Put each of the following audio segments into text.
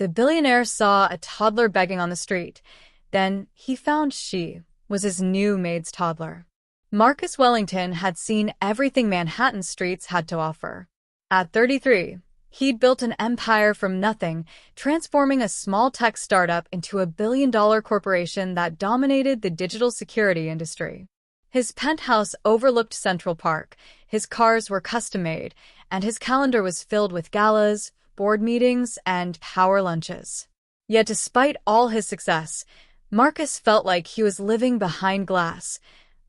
The billionaire saw a toddler begging on the street. Then he found she was his new maid's toddler. Marcus Wellington had seen everything Manhattan streets had to offer. At 33, he'd built an empire from nothing, transforming a small tech startup into a billion-dollar corporation that dominated the digital security industry. His penthouse overlooked Central Park, his cars were custom-made, and his calendar was filled with galas, board meetings, and power lunches. Yet despite all his success, Marcus felt like he was living behind glass,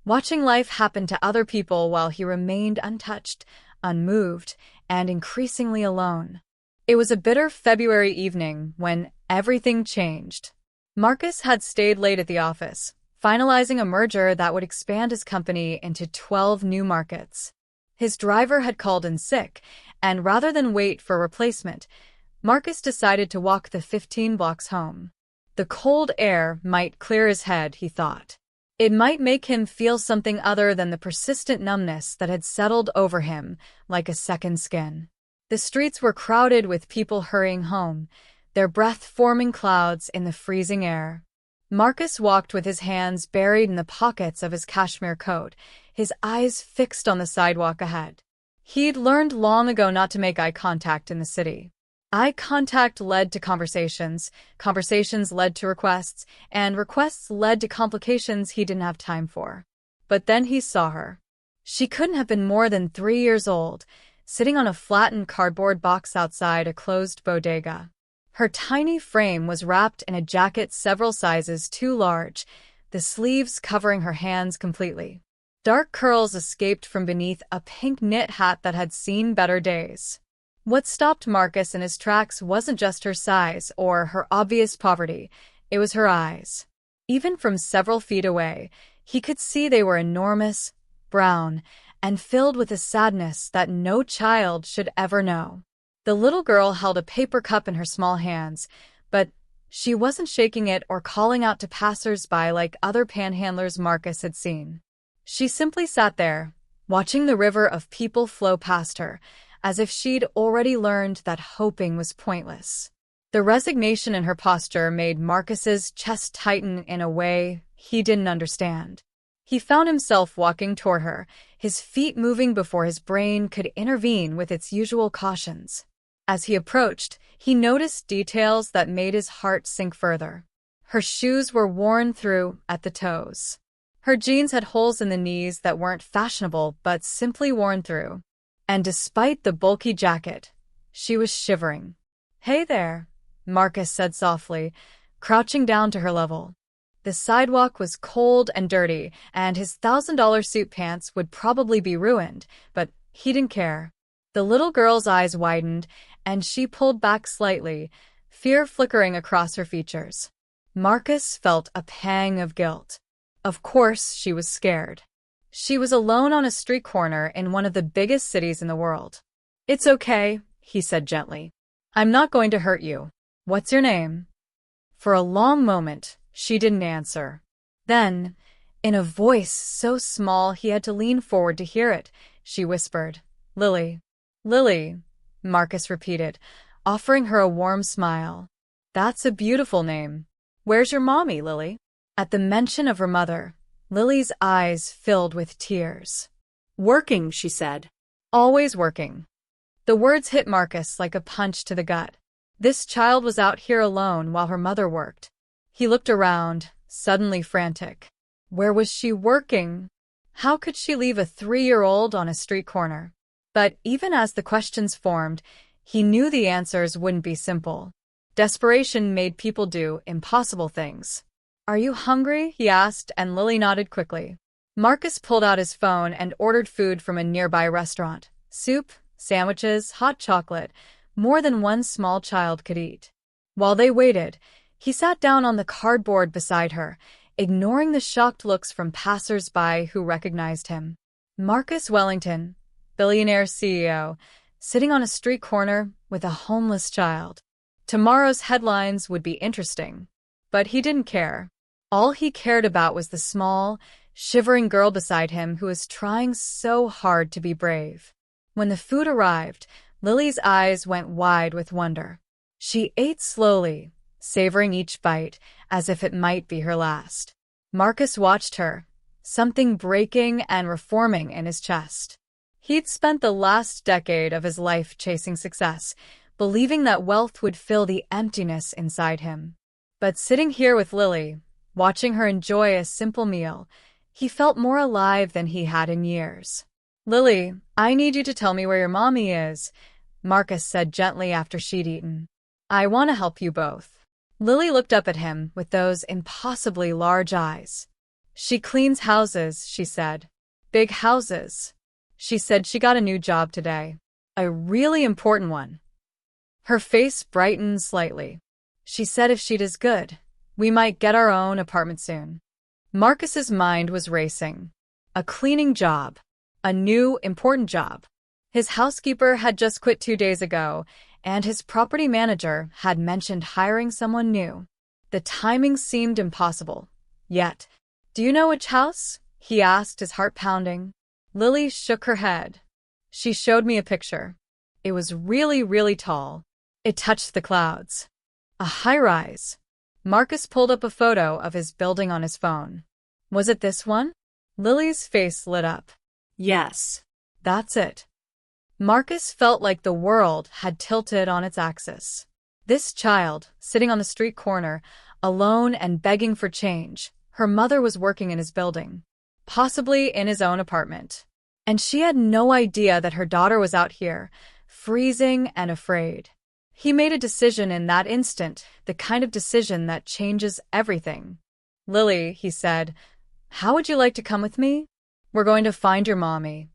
watching life happen to other people while he remained untouched, unmoved, and increasingly alone. It was a bitter February evening when everything changed. Marcus had stayed late at the office, finalizing a merger that would expand his company into 12 new markets. His driver had called in sick, and rather than wait for a replacement, Marcus decided to walk the 15 blocks home. The cold air might clear his head, he thought. It might make him feel something other than the persistent numbness that had settled over him like a second skin. The streets were crowded with people hurrying home, their breath forming clouds in the freezing air. Marcus walked with his hands buried in the pockets of his cashmere coat, his eyes fixed on the sidewalk ahead. He'd learned long ago not to make eye contact in the city. Eye contact led to conversations, conversations led to requests, and requests led to complications he didn't have time for. But then he saw her. She couldn't have been more than 3 years old, sitting on a flattened cardboard box outside a closed bodega. Her tiny frame was wrapped in a jacket several sizes too large, the sleeves covering her hands completely. Dark curls escaped from beneath a pink knit hat that had seen better days. What stopped Marcus in his tracks wasn't just her size or her obvious poverty, it was her eyes. Even from several feet away, he could see they were enormous, brown, and filled with a sadness that no child should ever know. The little girl held a paper cup in her small hands, but she wasn't shaking it or calling out to passers-by like other panhandlers Marcus had seen. She simply sat there, watching the river of people flow past her, as if she'd already learned that hoping was pointless. The resignation in her posture made Marcus's chest tighten in a way he didn't understand. He found himself walking toward her, his feet moving before his brain could intervene with its usual cautions. As he approached, he noticed details that made his heart sink further. Her shoes were worn through at the toes. Her jeans had holes in the knees that weren't fashionable but simply worn through. And despite the bulky jacket, she was shivering. "Hey there," Marcus said softly, crouching down to her level. The sidewalk was cold and dirty, and his $1,000 suit pants would probably be ruined, but he didn't care. The little girl's eyes widened, and she pulled back slightly, fear flickering across her features. Marcus felt a pang of guilt. Of course she was scared. She was alone on a street corner in one of the biggest cities in the world. "It's okay," he said gently. "I'm not going to hurt you. What's your name?" For a long moment, she didn't answer. Then, in a voice so small he had to lean forward to hear it, she whispered, "Lily." "Lily," Marcus repeated, offering her a warm smile. "That's a beautiful name. Where's your mommy, Lily?" At the mention of her mother, Lily's eyes filled with tears. "Working," she said. "Always working." The words hit Marcus like a punch to the gut. This child was out here alone while her mother worked. He looked around, suddenly frantic. Where was she working? How could she leave a 3-year-old on a street corner? But even as the questions formed, he knew the answers wouldn't be simple. Desperation made people do impossible things. "Are you hungry?" he asked, and Lily nodded quickly. Marcus pulled out his phone and ordered food from a nearby restaurant. Soup, sandwiches, hot chocolate, more than one small child could eat. While they waited, he sat down on the cardboard beside her, ignoring the shocked looks from passers-by who recognized him. Marcus Wellington, Billionaire CEO, sitting on a street corner with a homeless child. Tomorrow's headlines would be interesting. But he didn't care. All he cared about was the small, shivering girl beside him who was trying so hard to be brave. When the food arrived, Lily's eyes went wide with wonder. She ate slowly, savoring each bite as if it might be her last. Marcus watched her, something breaking and reforming in his chest. He'd spent the last decade of his life chasing success, believing that wealth would fill the emptiness inside him. But sitting here with Lily, watching her enjoy a simple meal, he felt more alive than he had in years. "Lily, I need you to tell me where your mommy is," Marcus said gently after she'd eaten. "I want to help you both." Lily looked up at him with those impossibly large eyes. "She cleans houses," she said. "Big houses." She said she got a new job today. A really important one. Her face brightened slightly. She said if she does good, we might get our own apartment soon. Marcus's mind was racing. A cleaning job. A new, important job. His housekeeper had just quit 2 days ago, and his property manager had mentioned hiring someone new. The timing seemed impossible. Yet, "Do you know which house?" he asked, his heart pounding. Lily shook her head. She showed me a picture. It was really, really tall. It touched the clouds. A high-rise. Marcus pulled up a photo of his building on his phone. "Was it this one?" Lily's face lit up. "Yes, that's it." Marcus felt like the world had tilted on its axis. This child, sitting on the street corner, alone and begging for change, her mother was working in his building. Possibly in his own apartment. And she had no idea that her daughter was out here, freezing and afraid. He made a decision in that instant, the kind of decision that changes everything. "Lily," he said, "how would you like to come with me? We're going to find your mommy."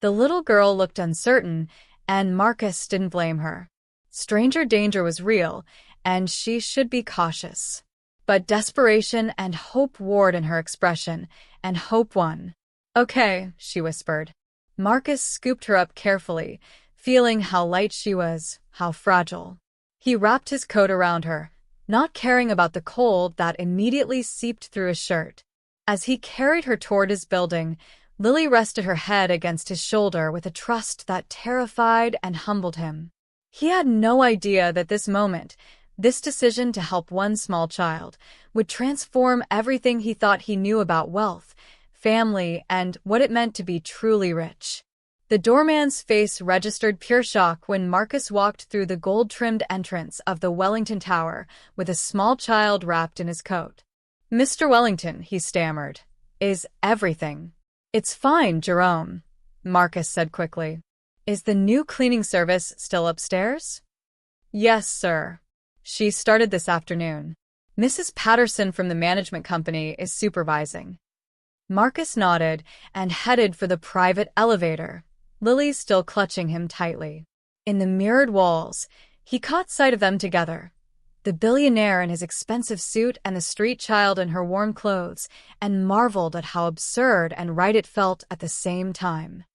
The little girl looked uncertain, and Marcus didn't blame her. Stranger danger was real, and she should be cautious. But desperation and hope warred in her expression, and hope won. "Okay," she whispered. Marcus scooped her up carefully, feeling how light she was, how fragile. He wrapped his coat around her, not caring about the cold that immediately seeped through his shirt. As he carried her toward his building, Lily rested her head against his shoulder with a trust that terrified and humbled him. He had no idea that this moment, this decision to help one small child, would transform everything he thought he knew about wealth, family, and what it meant to be truly rich. The doorman's face registered pure shock when Marcus walked through the gold-trimmed entrance of the Wellington Tower with a small child wrapped in his coat. "Mr. Wellington," he stammered, "is everything." "It's fine, Jerome," Marcus said quickly. "Is the new cleaning service still upstairs?" "Yes, sir. She started this afternoon. Mrs. Patterson from the management company is supervising." Marcus nodded and headed for the private elevator, Lily still clutching him tightly. In the mirrored walls, he caught sight of them together. The billionaire in his expensive suit and the street child in her warm clothes, and marveled at how absurd and right it felt at the same time.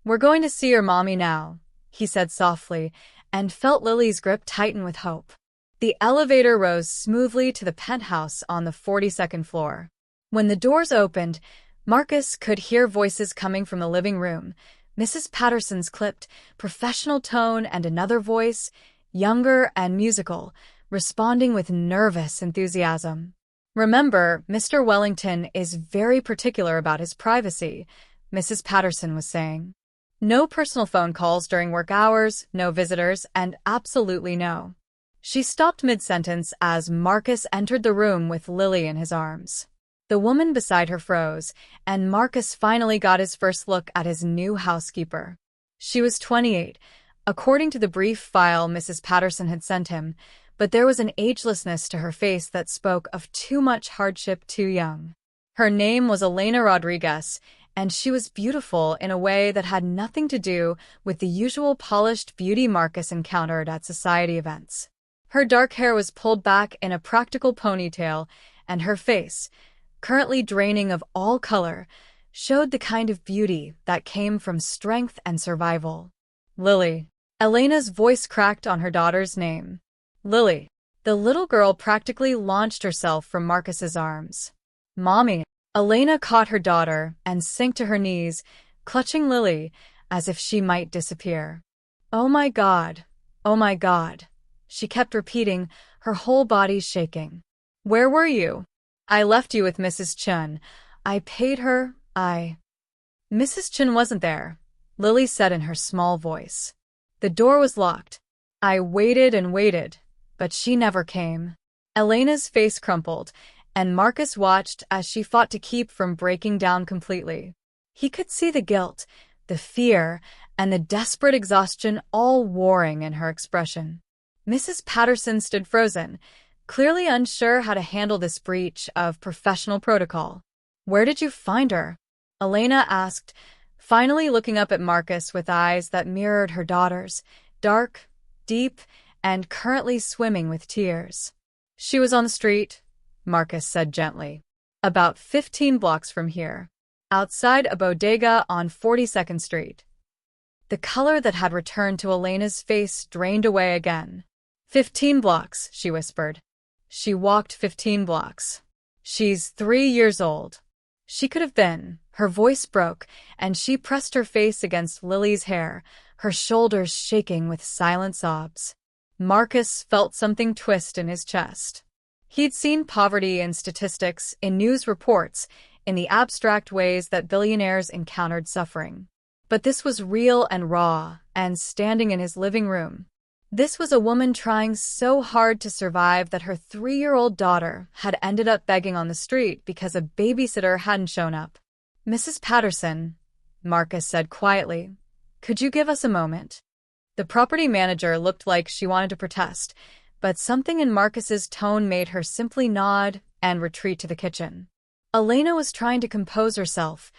"We're going to see your mommy now," he said softly, and felt Lily's grip tighten with hope. The elevator rose smoothly to the penthouse on the 42nd floor. When the doors opened, Marcus could hear voices coming from the living room, Mrs. Patterson's clipped, professional tone and another voice, younger and musical, responding with nervous enthusiasm. "Remember, Mr. Wellington is very particular about his privacy," Mrs. Patterson was saying. "No personal phone calls during work hours, no visitors, and absolutely no." She stopped mid-sentence as Marcus entered the room with Lily in his arms. The woman beside her froze, and Marcus finally got his first look at his new housekeeper. She was 28, according to the brief file Mrs. Patterson had sent him, but there was an agelessness to her face that spoke of too much hardship too young. Her name was Elena Rodriguez, and she was beautiful in a way that had nothing to do with the usual polished beauty Marcus encountered at society events. Her dark hair was pulled back in a practical ponytail, and her face, currently draining of all color, showed the kind of beauty that came from strength and survival. "Lily." Elena's voice cracked on her daughter's name. "Lily." The little girl practically launched herself from Marcus's arms. "Mommy." Elena caught her daughter and sank to her knees, clutching Lily as if she might disappear. "Oh my God. Oh my God." she kept repeating, her whole body shaking. Where were you? I left you with Mrs. Chun. I paid her, Mrs. Chun wasn't there, Lily said in her small voice. The door was locked. I waited and waited, but she never came. Elena's face crumpled, and Marcus watched as she fought to keep from breaking down completely. He could see the guilt, the fear, and the desperate exhaustion all warring in her expression. Mrs. Patterson stood frozen, clearly unsure how to handle this breach of professional protocol. Where did you find her? Elena asked, finally looking up at Marcus with eyes that mirrored her daughter's, dark, deep, and currently swimming with tears. She was on the street, Marcus said gently. About 15 blocks from here. Outside a bodega on 42nd Street. The color that had returned to Elena's face drained away again. 15 blocks, she whispered. She walked 15 blocks. She's 3 years old. She could have been. Her voice broke, and she pressed her face against Lily's hair, her shoulders shaking with silent sobs. Marcus felt something twist in his chest. He'd seen poverty in statistics, in news reports, in the abstract ways that billionaires encountered suffering. But this was real and raw, and standing in his living room. This was a woman trying so hard to survive that her 3-year-old daughter had ended up begging on the street because a babysitter hadn't shown up. Mrs. Patterson, Marcus said quietly, could you give us a moment? The property manager looked like she wanted to protest, but something in Marcus's tone made her simply nod and retreat to the kitchen. Elena was trying to compose herself,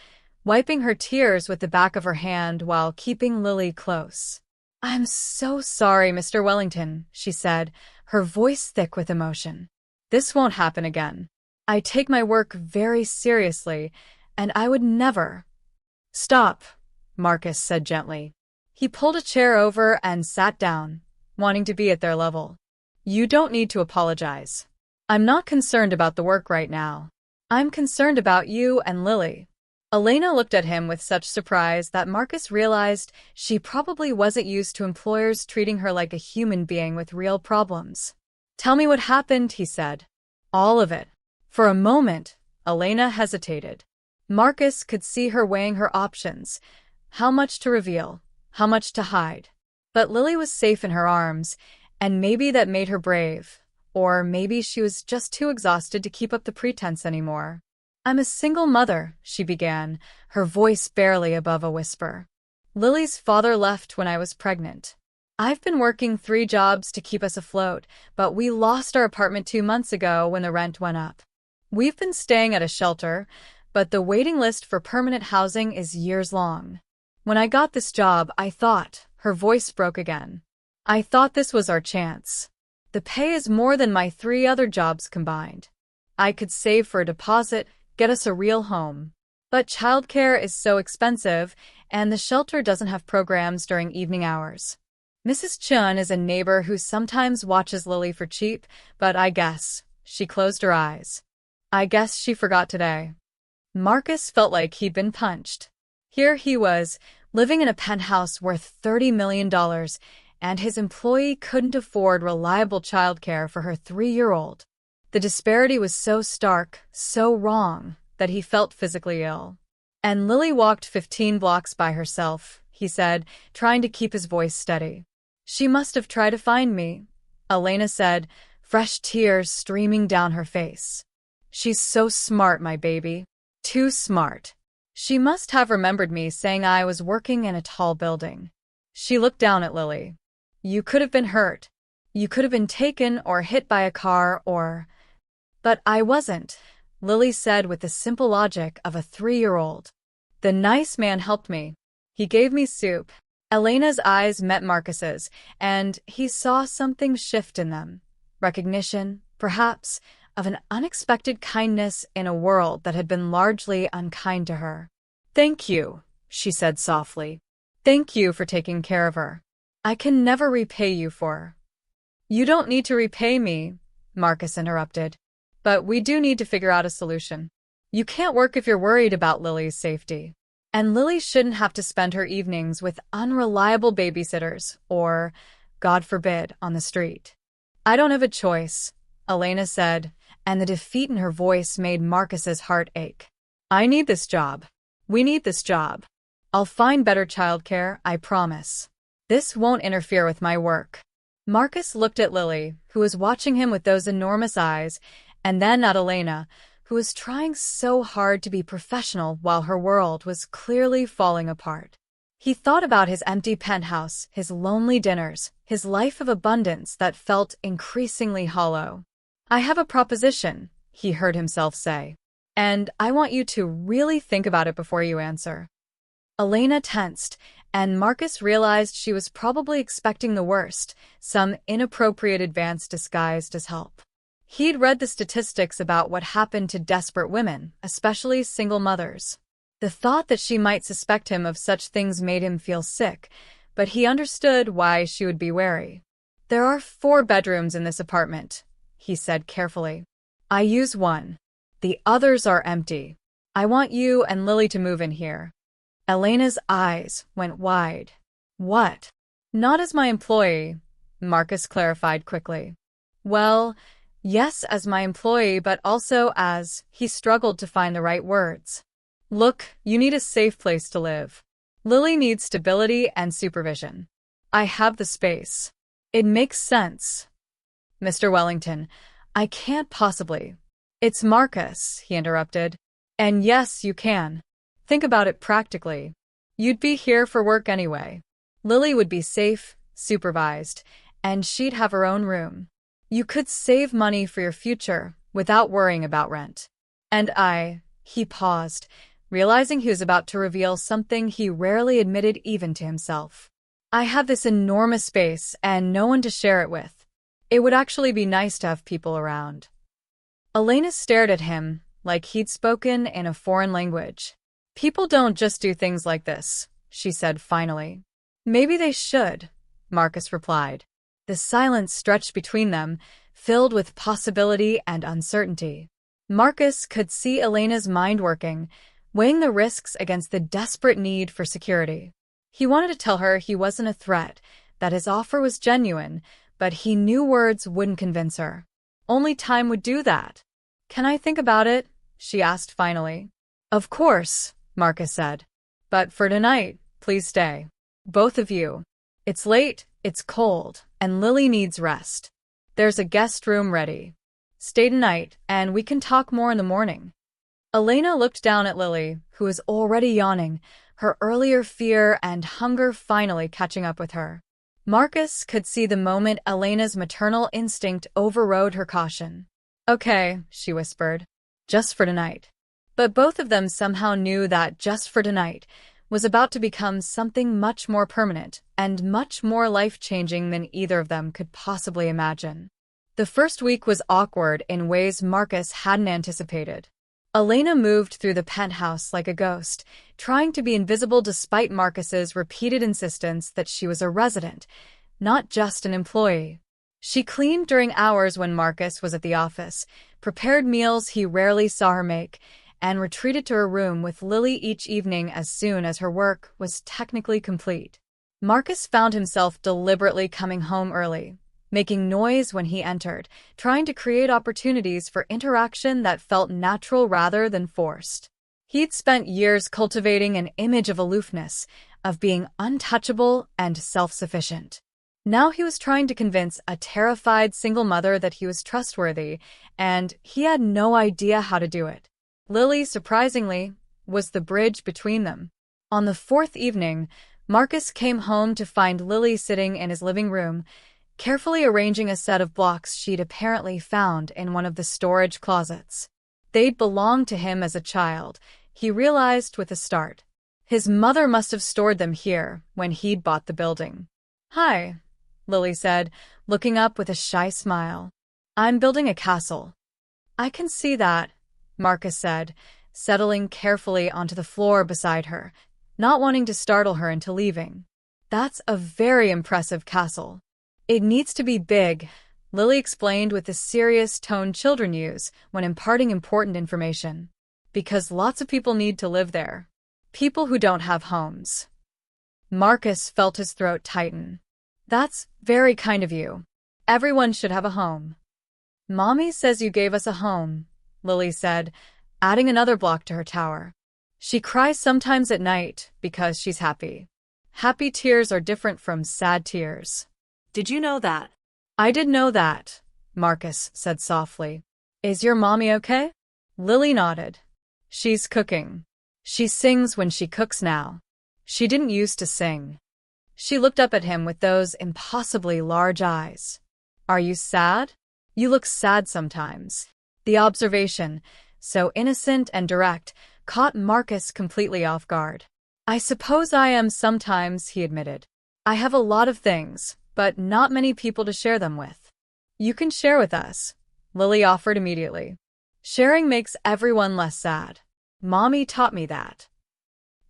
wiping her tears with the back of her hand while keeping Lily close. I'm so sorry, Mr. Wellington, she said, her voice thick with emotion. This won't happen again. I take my work very seriously, and I would never. Stop, Marcus said gently. He pulled a chair over and sat down, wanting to be at their level. You don't need to apologize. I'm not concerned about the work right now. I'm concerned about you and Lily. Elena looked at him with such surprise that Marcus realized she probably wasn't used to employers treating her like a human being with real problems. Tell me what happened, he said. All of it. For a moment, Elena hesitated. Marcus could see her weighing her options, how much to reveal, how much to hide. But Lily was safe in her arms, and maybe that made her brave, or maybe she was just too exhausted to keep up the pretense anymore. I'm a single mother, she began, her voice barely above a whisper. Lily's father left when I was pregnant. I've been working 3 jobs to keep us afloat, but we lost our apartment 2 months ago when the rent went up. We've been staying at a shelter, but the waiting list for permanent housing is years long. When I got this job, I thought, her voice broke again. I thought this was our chance. The pay is more than my 3 other jobs combined. I could save for a deposit, get us a real home. But childcare is so expensive, and the shelter doesn't have programs during evening hours. Mrs. Chun is a neighbor who sometimes watches Lily for cheap, but I guess, she closed her eyes. I guess she forgot today. Marcus felt like he'd been punched. Here he was, living in a penthouse worth $30 million, and his employee couldn't afford reliable childcare for her 3-year-old. The disparity was so stark, so wrong, that he felt physically ill. And Lily walked 15 blocks by herself, he said, trying to keep his voice steady. She must have tried to find me, Elena said, fresh tears streaming down her face. She's so smart, my baby. Too smart. She must have remembered me saying I was working in a tall building. She looked down at Lily. You could have been hurt. You could have been taken or hit by a car or... But I wasn't, Lily said with the simple logic of a 3-year-old. The nice man helped me. He gave me soup. Elena's eyes met Marcus's, and he saw something shift in them. Recognition, perhaps, of an unexpected kindness in a world that had been largely unkind to her. Thank you, she said softly. Thank you for taking care of her. I can never repay you for... You don't need to repay me, Marcus interrupted. But we do need to figure out a solution. You can't work if you're worried about Lily's safety. And Lily shouldn't have to spend her evenings with unreliable babysitters or, God forbid, on the street. I don't have a choice, Elena said, and the defeat in her voice made Marcus's heart ache. I need this job. We need this job. I'll find better childcare, I promise. This won't interfere with my work. Marcus looked at Lily, who was watching him with those enormous eyes, and then at Elena, who was trying so hard to be professional while her world was clearly falling apart. He thought about his empty penthouse, his lonely dinners, his life of abundance that felt increasingly hollow. I have a proposition, he heard himself say, and I want you to really think about it before you answer. Elena tensed, and Marcus realized she was probably expecting the worst, some inappropriate advance disguised as help. He'd read the statistics about what happened to desperate women, especially single mothers. The thought that she might suspect him of such things made him feel sick, but he understood why she would be wary. There are 4 bedrooms in this apartment, he said carefully. I use one. The others are empty. I want you and Lily to move in here. Elena's eyes went wide. What? Not as my employee, Marcus clarified quickly. Well, yes, as my employee, but also as, he struggled to find the right words. Look, you need a safe place to live. Lily needs stability and supervision. I have the space. It makes sense. Mr. Wellington, I can't possibly. It's Marcus, he interrupted. And yes, you can. Think about it practically. You'd be here for work anyway. Lily would be safe, supervised, and she'd have her own room. You could save money for your future without worrying about rent. And he paused, realizing he was about to reveal something he rarely admitted even to himself. I have this enormous space and no one to share it with. It would actually be nice to have people around. Elena stared at him like he'd spoken in a foreign language. People don't just do things like this, she said finally. Maybe they should, Marcus replied. The silence stretched between them, filled with possibility and uncertainty. Marcus could see Elena's mind working, weighing the risks against the desperate need for security. He wanted to tell her he wasn't a threat, that his offer was genuine, but he knew words wouldn't convince her. Only time would do that. Can I think about it? She asked finally. Of course, Marcus said. But for tonight, please stay. Both of you. It's late, it's cold, and Lily needs rest. There's a guest room ready. Stay tonight, and we can talk more in the morning. Elena looked down at Lily, who was already yawning, her earlier fear and hunger finally catching up with her. Marcus could see the moment Elena's maternal instinct overrode her caution. Okay, she whispered. Just for tonight. But both of them somehow knew that just for tonight was about to become something much more permanent and much more life-changing than either of them could possibly imagine. The first week was awkward in ways Marcus hadn't anticipated. Elena moved through the penthouse like a ghost, trying to be invisible despite Marcus's repeated insistence that she was a resident, not just an employee. She cleaned during hours when Marcus was at the office, prepared meals he rarely saw her make, and retreated to her room with Lily each evening as soon as her work was technically complete. Marcus found himself deliberately coming home early, making noise when he entered, trying to create opportunities for interaction that felt natural rather than forced. He'd spent years cultivating an image of aloofness, of being untouchable and self-sufficient. Now he was trying to convince a terrified single mother that he was trustworthy, and he had no idea how to do it. Lily, surprisingly, was the bridge between them. On the 4th evening, Marcus came home to find Lily sitting in his living room, carefully arranging a set of blocks she'd apparently found in one of the storage closets. They'd belonged to him as a child, he realized with a start. His mother must have stored them here when he'd bought the building. Hi, Lily said, looking up with a shy smile. I'm building a castle. I can see that, Marcus said, settling carefully onto the floor beside her, not wanting to startle her into leaving. That's a very impressive castle. It needs to be big, Lily explained with the serious tone children use when imparting important information. Because lots of people need to live there. People who don't have homes. Marcus felt his throat tighten. That's very kind of you. Everyone should have a home. Mommy says you gave us a home, Lily said, adding another block to her tower. She cries sometimes at night because she's happy. Happy tears are different from sad tears. Did you know that? I did know that, Marcus said softly. Is your mommy okay? Lily nodded. She's cooking. She sings when she cooks now. She didn't used to sing. She looked up at him with those impossibly large eyes. Are you sad? You look sad sometimes. The observation, so innocent and direct, caught Marcus completely off guard. I suppose I am sometimes, he admitted. I have a lot of things, but not many people to share them with. You can share with us, Lily offered immediately. Sharing makes everyone less sad. Mommy taught me that.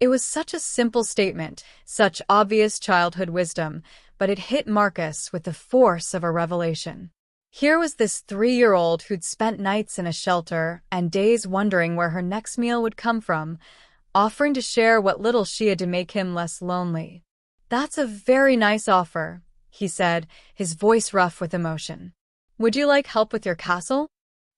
It was such a simple statement, such obvious childhood wisdom, but it hit Marcus with the force of a revelation. Here was this 3-year-old who'd spent nights in a shelter and days wondering where her next meal would come from, offering to share what little she had to make him less lonely. That's a very nice offer, he said, his voice rough with emotion. Would you like help with your castle?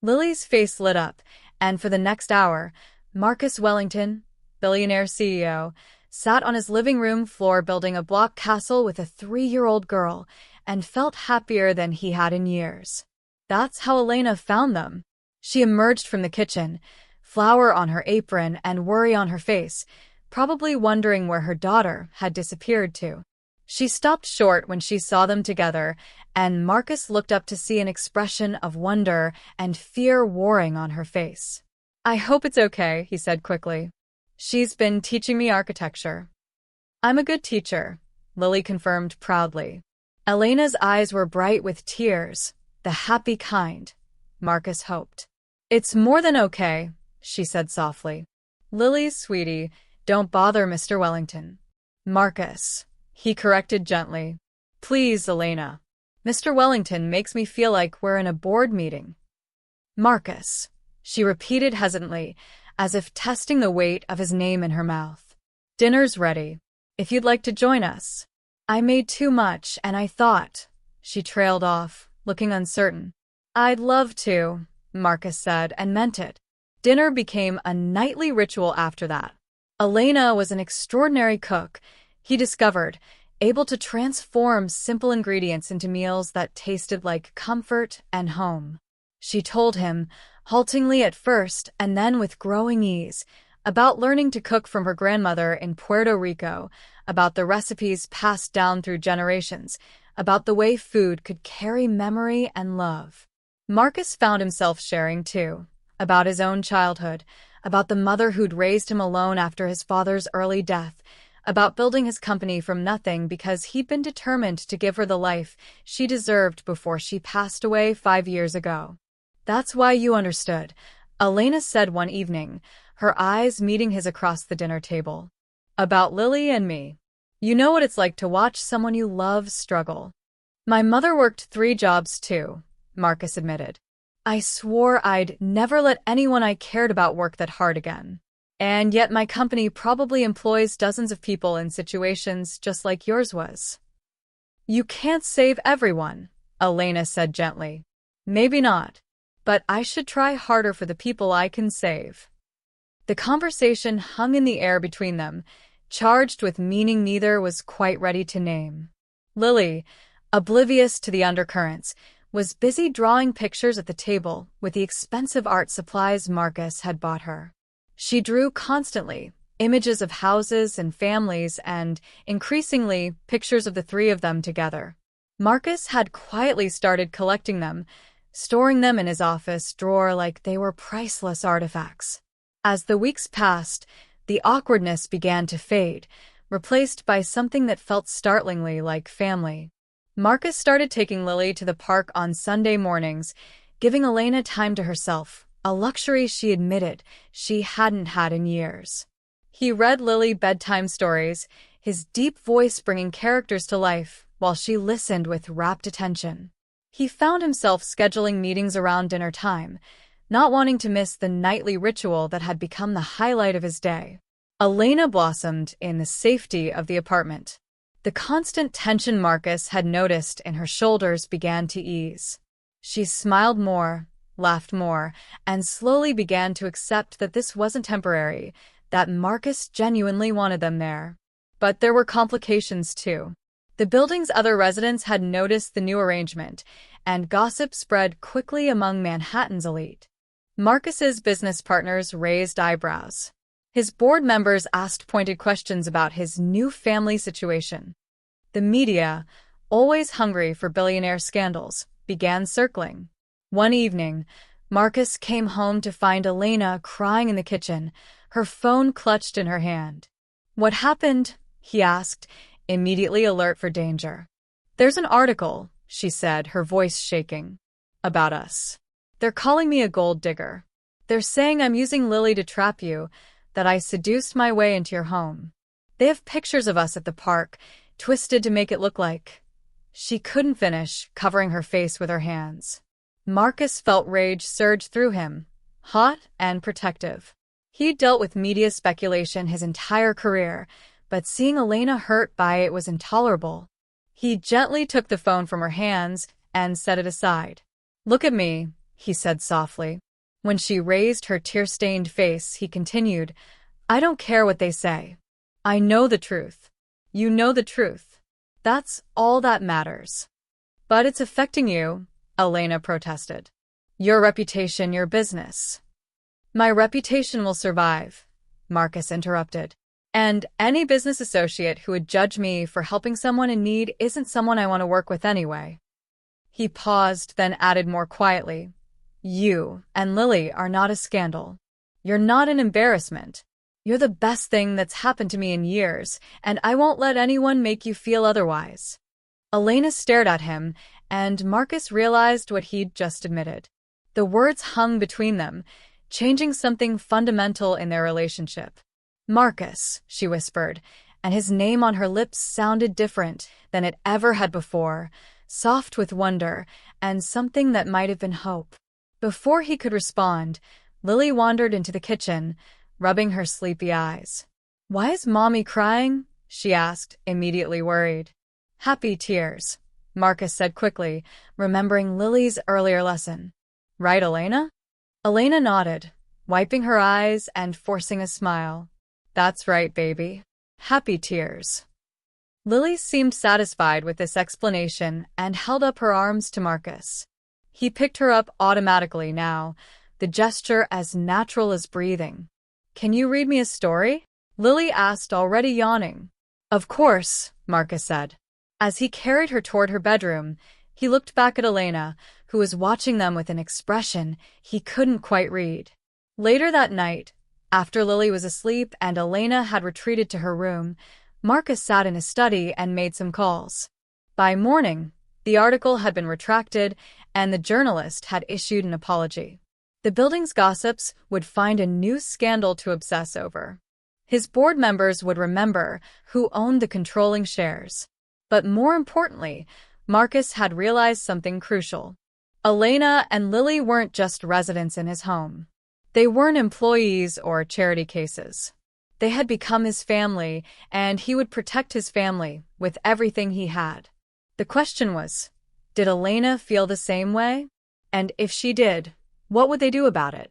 Lily's face lit up, and for the next hour, Marcus Wellington, Billionaire CEO, sat on his living room floor building a block castle with a 3-year-old girl and felt happier than he had in years. That's how Elena found them. She emerged from the kitchen, flour on her apron and worry on her face, probably wondering where her daughter had disappeared to. She stopped short when she saw them together, and Marcus looked up to see an expression of wonder and fear warring on her face. I hope it's okay, he said quickly. She's been teaching me architecture. I'm a good teacher, Lily confirmed proudly. Elena's eyes were bright with tears, the happy kind, Marcus hoped. It's more than okay, she said softly. Lily, sweetie, don't bother Mr. Wellington. Marcus, he corrected gently. Please, Elena. Mr. Wellington makes me feel like we're in a board meeting. Marcus, she repeated hesitantly, as if testing the weight of his name in her mouth. Dinner's ready. If you'd like to join us. I made too much, and I thought, she trailed off, looking uncertain. I'd love to, Marcus said, and meant it. Dinner became a nightly ritual after that. Elena was an extraordinary cook, he discovered, able to transform simple ingredients into meals that tasted like comfort and home. She told him, haltingly at first and then with growing ease, about learning to cook from her grandmother in Puerto Rico, about the recipes passed down through generations, about the way food could carry memory and love. Marcus found himself sharing, too, about his own childhood, about the mother who'd raised him alone after his father's early death, about building his company from nothing because he'd been determined to give her the life she deserved before she passed away 5 years ago. That's why you understood, Elena said one evening, her eyes meeting his across the dinner table. About Lily and me. You know what it's like to watch someone you love struggle. My mother worked 3 jobs too, Marcus admitted. I swore I'd never let anyone I cared about work that hard again. And yet my company probably employs dozens of people in situations just like yours was. You can't save everyone, Elena said gently. Maybe not. But I should try harder for the people I can save. The conversation hung in the air between them, charged with meaning neither was quite ready to name. Lily, oblivious to the undercurrents, was busy drawing pictures at the table with the expensive art supplies Marcus had bought her. She drew constantly, images of houses and families and, increasingly, pictures of the 3 of them together. Marcus had quietly started collecting them, storing them in his office drawer like they were priceless artifacts. As the weeks passed, the awkwardness began to fade, replaced by something that felt startlingly like family. Marcus started taking Lily to the park on Sunday mornings, giving Elena time to herself, a luxury she admitted she hadn't had in years. He read Lily bedtime stories, his deep voice bringing characters to life while she listened with rapt attention. He found himself scheduling meetings around dinner time, not wanting to miss the nightly ritual that had become the highlight of his day. Elena blossomed in the safety of the apartment. The constant tension Marcus had noticed in her shoulders began to ease. She smiled more, laughed more, and slowly began to accept that this wasn't temporary, that Marcus genuinely wanted them there. But there were complications too. The building's other residents had noticed the new arrangement, and gossip spread quickly among Manhattan's elite. Marcus's business partners raised eyebrows. His board members asked pointed questions about his new family situation. The media, always hungry for billionaire scandals, began circling. One evening, Marcus came home to find Elena crying in the kitchen, her phone clutched in her hand. "What happened?" he asked, immediately alert for danger. "There's an article," she said, her voice shaking, "about us. They're calling me a gold digger. They're saying I'm using Lily to trap you, that I seduced my way into your home. They have pictures of us at the park, twisted to make it look like—" She couldn't finish, covering her face with her hands. Marcus felt rage surge through him, hot and protective. He'd dealt with media speculation his entire career, but seeing Elena hurt by it was intolerable. He gently took the phone from her hands and set it aside. "Look at me," he said softly. When she raised her tear-stained face, he continued, "I don't care what they say. I know the truth. You know the truth. That's all that matters." "But it's affecting you," Elena protested. "Your reputation, your business." "My reputation will survive," Marcus interrupted. "And any business associate who would judge me for helping someone in need isn't someone I want to work with anyway." He paused, then added more quietly, "You and Lily are not a scandal. You're not an embarrassment. You're the best thing that's happened to me in years, and I won't let anyone make you feel otherwise." Elena stared at him, and Marcus realized what he'd just admitted. The words hung between them, changing something fundamental in their relationship. "Marcus," she whispered, and his name on her lips sounded different than it ever had before, soft with wonder, and something that might have been hope. Before he could respond, Lily wandered into the kitchen, rubbing her sleepy eyes. "Why is Mommy crying?" she asked, immediately worried. "Happy tears," Marcus said quickly, remembering Lily's earlier lesson. "Right, Elena?" Elena nodded, wiping her eyes and forcing a smile. "That's right, baby. Happy tears." Lily seemed satisfied with this explanation and held up her arms to Marcus. He picked her up automatically now, the gesture as natural as breathing. "Can you read me a story?" Lily asked, already yawning. "Of course," Marcus said. As he carried her toward her bedroom, he looked back at Elena, who was watching them with an expression he couldn't quite read. Later that night, after Lily was asleep and Elena had retreated to her room, Marcus sat in his study and made some calls. By morning, the article had been retracted and the journalist had issued an apology. The building's gossips would find a new scandal to obsess over. His board members would remember who owned the controlling shares. But more importantly, Marcus had realized something crucial. Elena and Lily weren't just residents in his home. They weren't employees or charity cases. They had become his family, and he would protect his family with everything he had. The question was, did Elena feel the same way? And if she did, what would they do about it?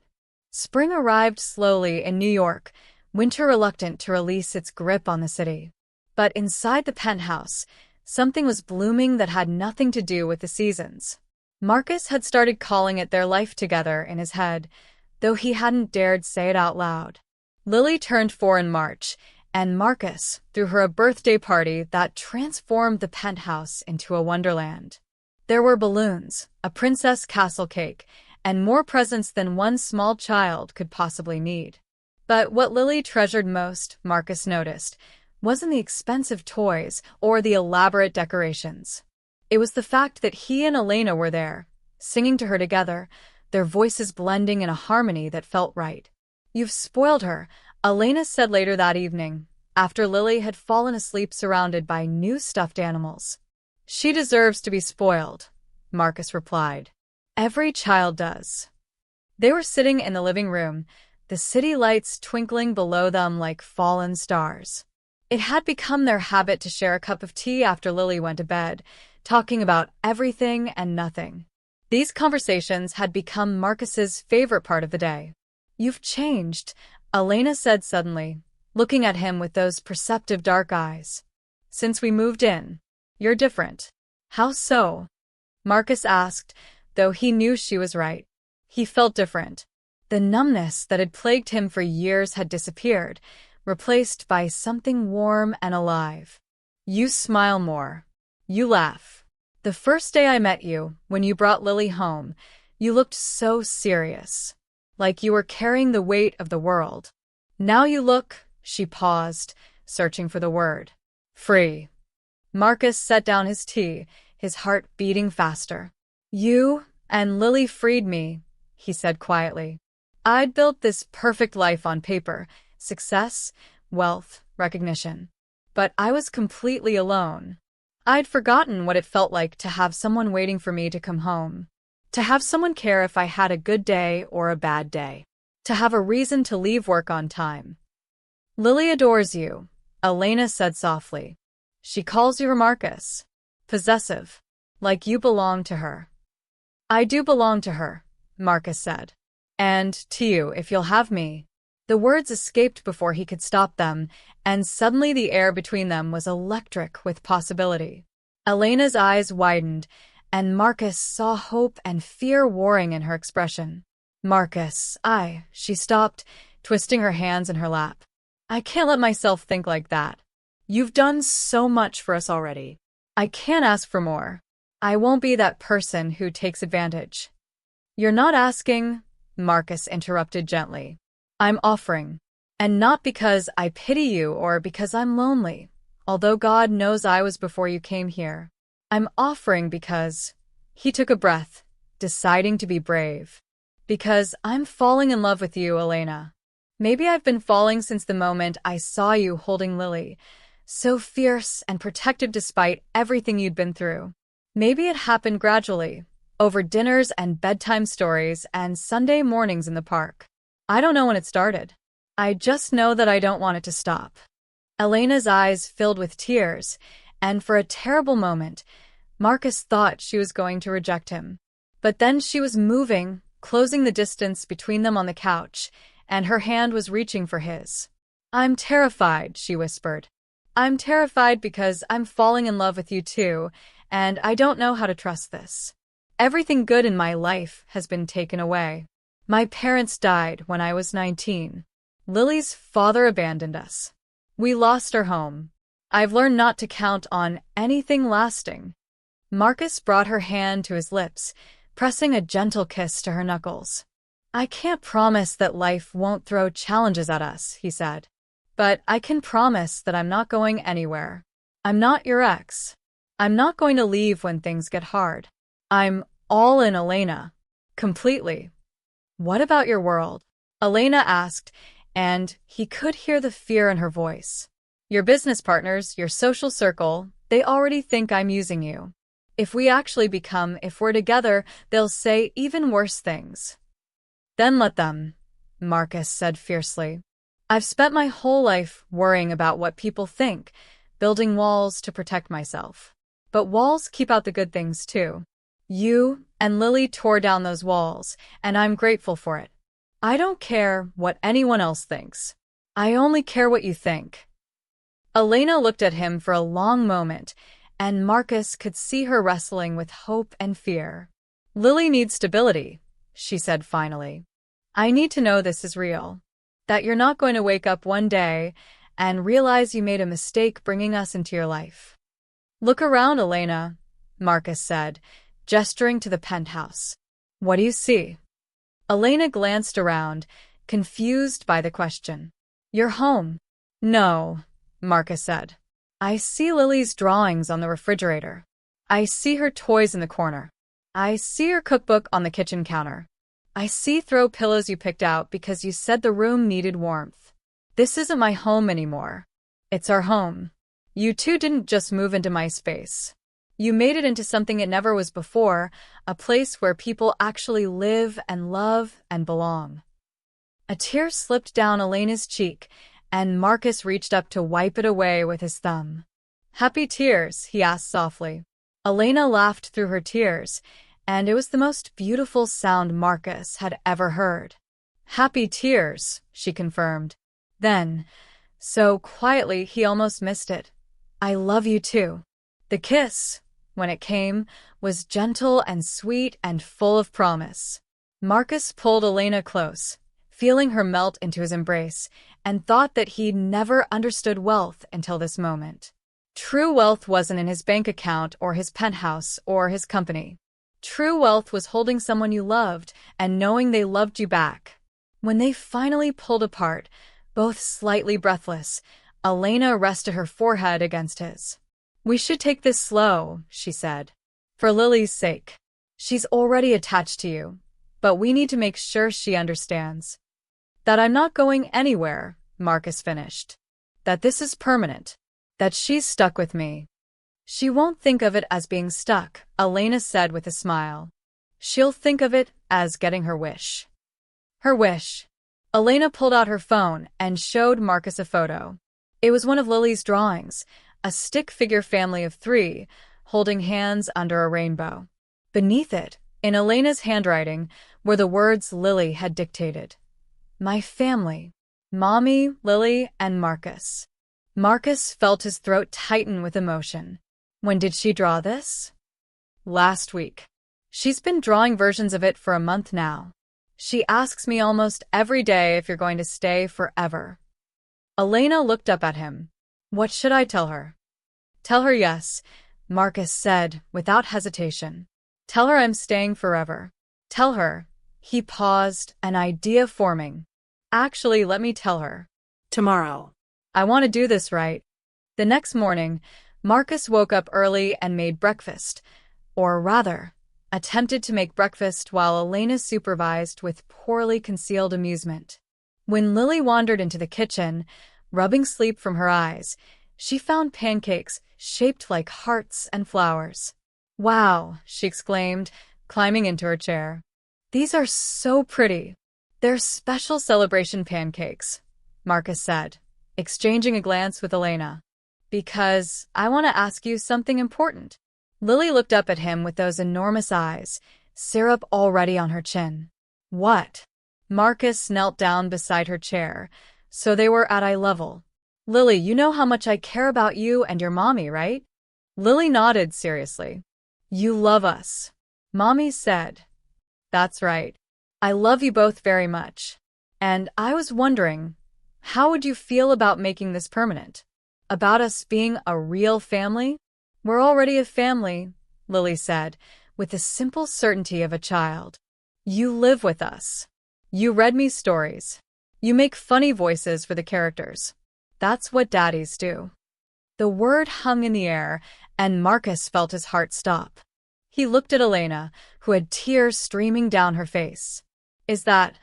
Spring arrived slowly in New York, winter reluctant to release its grip on the city. But inside the penthouse, something was blooming that had nothing to do with the seasons. Marcus had started calling it their life together in his head, though he hadn't dared say it out loud. Lily turned 4 in March, and Marcus threw her a birthday party that transformed the penthouse into a wonderland. There were balloons, a princess castle cake, and more presents than one small child could possibly need. But what Lily treasured most, Marcus noticed, wasn't the expensive toys or the elaborate decorations. It was the fact that he and Elena were there, singing to her together, their voices blending in a harmony that felt right. "You've spoiled her," Elena said later that evening, after Lily had fallen asleep surrounded by new stuffed animals. "She deserves to be spoiled," Marcus replied. "Every child does." They were sitting in the living room, the city lights twinkling below them like fallen stars. It had become their habit to share a cup of tea after Lily went to bed, talking about everything and nothing. These conversations had become Marcus's favorite part of the day. "You've changed," Elena said suddenly, looking at him with those perceptive dark eyes. "Since we moved in, you're different." "How so?" Marcus asked, though he knew she was right. He felt different. The numbness that had plagued him for years had disappeared, replaced by something warm and alive. "You smile more. You laugh. The first day I met you, when you brought Lily home, you looked so serious, like you were carrying the weight of the world. Now you look," she paused, searching for the word, "free." Marcus set down his tea, his heart beating faster. "You and Lily freed me," he said quietly. "I'd built this perfect life on paper, success, wealth, recognition. But I was completely alone. I'd forgotten what it felt like to have someone waiting for me to come home. To have someone care if I had a good day or a bad day. To have a reason to leave work on time." "Lily adores you," Elena said softly. "She calls you Marcus. Possessive. Like you belong to her." "I do belong to her," Marcus said. "And to you, if you'll have me." The words escaped before he could stop them, and suddenly the air between them was electric with possibility. Elena's eyes widened, and Marcus saw hope and fear warring in her expression. "Marcus, she stopped, twisting her hands in her lap. "I can't let myself think like that. You've done so much for us already. I can't ask for more. I won't be that person who takes advantage." "You're not asking," Marcus interrupted gently. "I'm offering. And not because I pity you or because I'm lonely, although God knows I was before you came here. I'm offering because—" He took a breath, deciding to be brave. "Because I'm falling in love with you, Elena. Maybe I've been falling since the moment I saw you holding Lily, so fierce and protective despite everything you'd been through. Maybe it happened gradually, over dinners and bedtime stories and Sunday mornings in the park. I don't know when it started. I just know that I don't want it to stop." Elena's eyes filled with tears, and for a terrible moment, Marcus thought she was going to reject him. But then she was moving, closing the distance between them on the couch, and her hand was reaching for his. "I'm terrified," she whispered. "I'm terrified because I'm falling in love with you too, and I don't know how to trust this. Everything good in my life has been taken away. My parents died when I was 19. Lily's father abandoned us. We lost our home. I've learned not to count on anything lasting." Marcus brought her hand to his lips, pressing a gentle kiss to her knuckles. "I can't promise that life won't throw challenges at us," he said. "But I can promise that I'm not going anywhere. I'm not your ex. I'm not going to leave when things get hard. I'm all in, Elena. Completely." "What about your world?" Elena asked, and he could hear the fear in her voice. "Your business partners, your social circle, they already think I'm using you. If we're together, they'll say even worse things." "Then let them," Marcus said fiercely. "I've spent my whole life worrying about what people think, building walls to protect myself. But walls keep out the good things too. You and Lily tore down those walls, and I'm grateful for it. I don't care what anyone else thinks. I only care what you think." Elena looked at him for a long moment, and Marcus could see her wrestling with hope and fear. "Lily needs stability," she said finally. "I need to know this is real. That you're not going to wake up one day and realize you made a mistake bringing us into your life." "Look around, Elena," Marcus said, gesturing to the penthouse. "What do you see?" Elena glanced around, confused by the question. "Your home." "No," Marcus said. "I see Lily's drawings on the refrigerator. I see her toys in the corner. I see her cookbook on the kitchen counter. I see throw pillows you picked out because you said the room needed warmth. This isn't my home anymore. It's our home. You two didn't just move into my space. You made it into something it never was before, a place where people actually live and love and belong." A tear slipped down Elena's cheek, and Marcus reached up to wipe it away with his thumb. "Happy tears?" he asked softly. Elena laughed through her tears, and it was the most beautiful sound Marcus had ever heard. "Happy tears," she confirmed. Then, so quietly he almost missed it, "I love you too." The kiss, when it came, was gentle and sweet and full of promise. Marcus pulled Elena close, feeling her melt into his embrace, and thought that he'd never understood wealth until this moment. True wealth wasn't in his bank account or his penthouse or his company. True wealth was holding someone you loved and knowing they loved you back. When they finally pulled apart, both slightly breathless, Elena rested her forehead against his. "We should take this slow," she said. "For Lily's sake. She's already attached to you, but we need to make sure she understands that I'm not going anywhere," Marcus finished. "That this is permanent. That she's stuck with me." "She won't think of it as being stuck," Elena said with a smile. "She'll think of it as getting her wish." Her wish. Elena pulled out her phone and showed Marcus a photo. It was one of Lily's drawings, a stick-figure family of 3, holding hands under a rainbow. Beneath it, in Elena's handwriting, were the words Lily had dictated. "My family. Mommy, Lily, and Marcus." Marcus felt his throat tighten with emotion. When did she draw this? Last week. She's been drawing versions of it for a month now. She asks me almost every day if you're going to stay forever. Elena looked up at him. "What should I tell her?" "Tell her yes," Marcus said without hesitation. "Tell her I'm staying forever. Tell her." He paused, an idea forming. "Actually, let me tell her. Tomorrow. I want to do this right." The next morning, Marcus woke up early and made breakfast, or rather, attempted to make breakfast while Elena supervised with poorly concealed amusement. When Lily wandered into the kitchen, rubbing sleep from her eyes, she found pancakes shaped like hearts and flowers. "Wow," she exclaimed, climbing into her chair. "These are so pretty." "They're special celebration pancakes," Marcus said, exchanging a glance with Elena. "Because I want to ask you something important." Lily looked up at him with those enormous eyes, syrup already on her chin. "What?" Marcus knelt down beside her chair, so they were at eye level. "Lily, you know how much I care about you and your mommy, right?" Lily nodded seriously. "You love us," Mommy said. "That's right. I love you both very much. And I was wondering, how would you feel about making this permanent? About us being a real family?" "We're already a family," Lily said, with the simple certainty of a child. "You live with us. You read me stories. You make funny voices for the characters. That's what daddies do." The word hung in the air, and Marcus felt his heart stop. He looked at Elena, who had tears streaming down her face. "Is that—"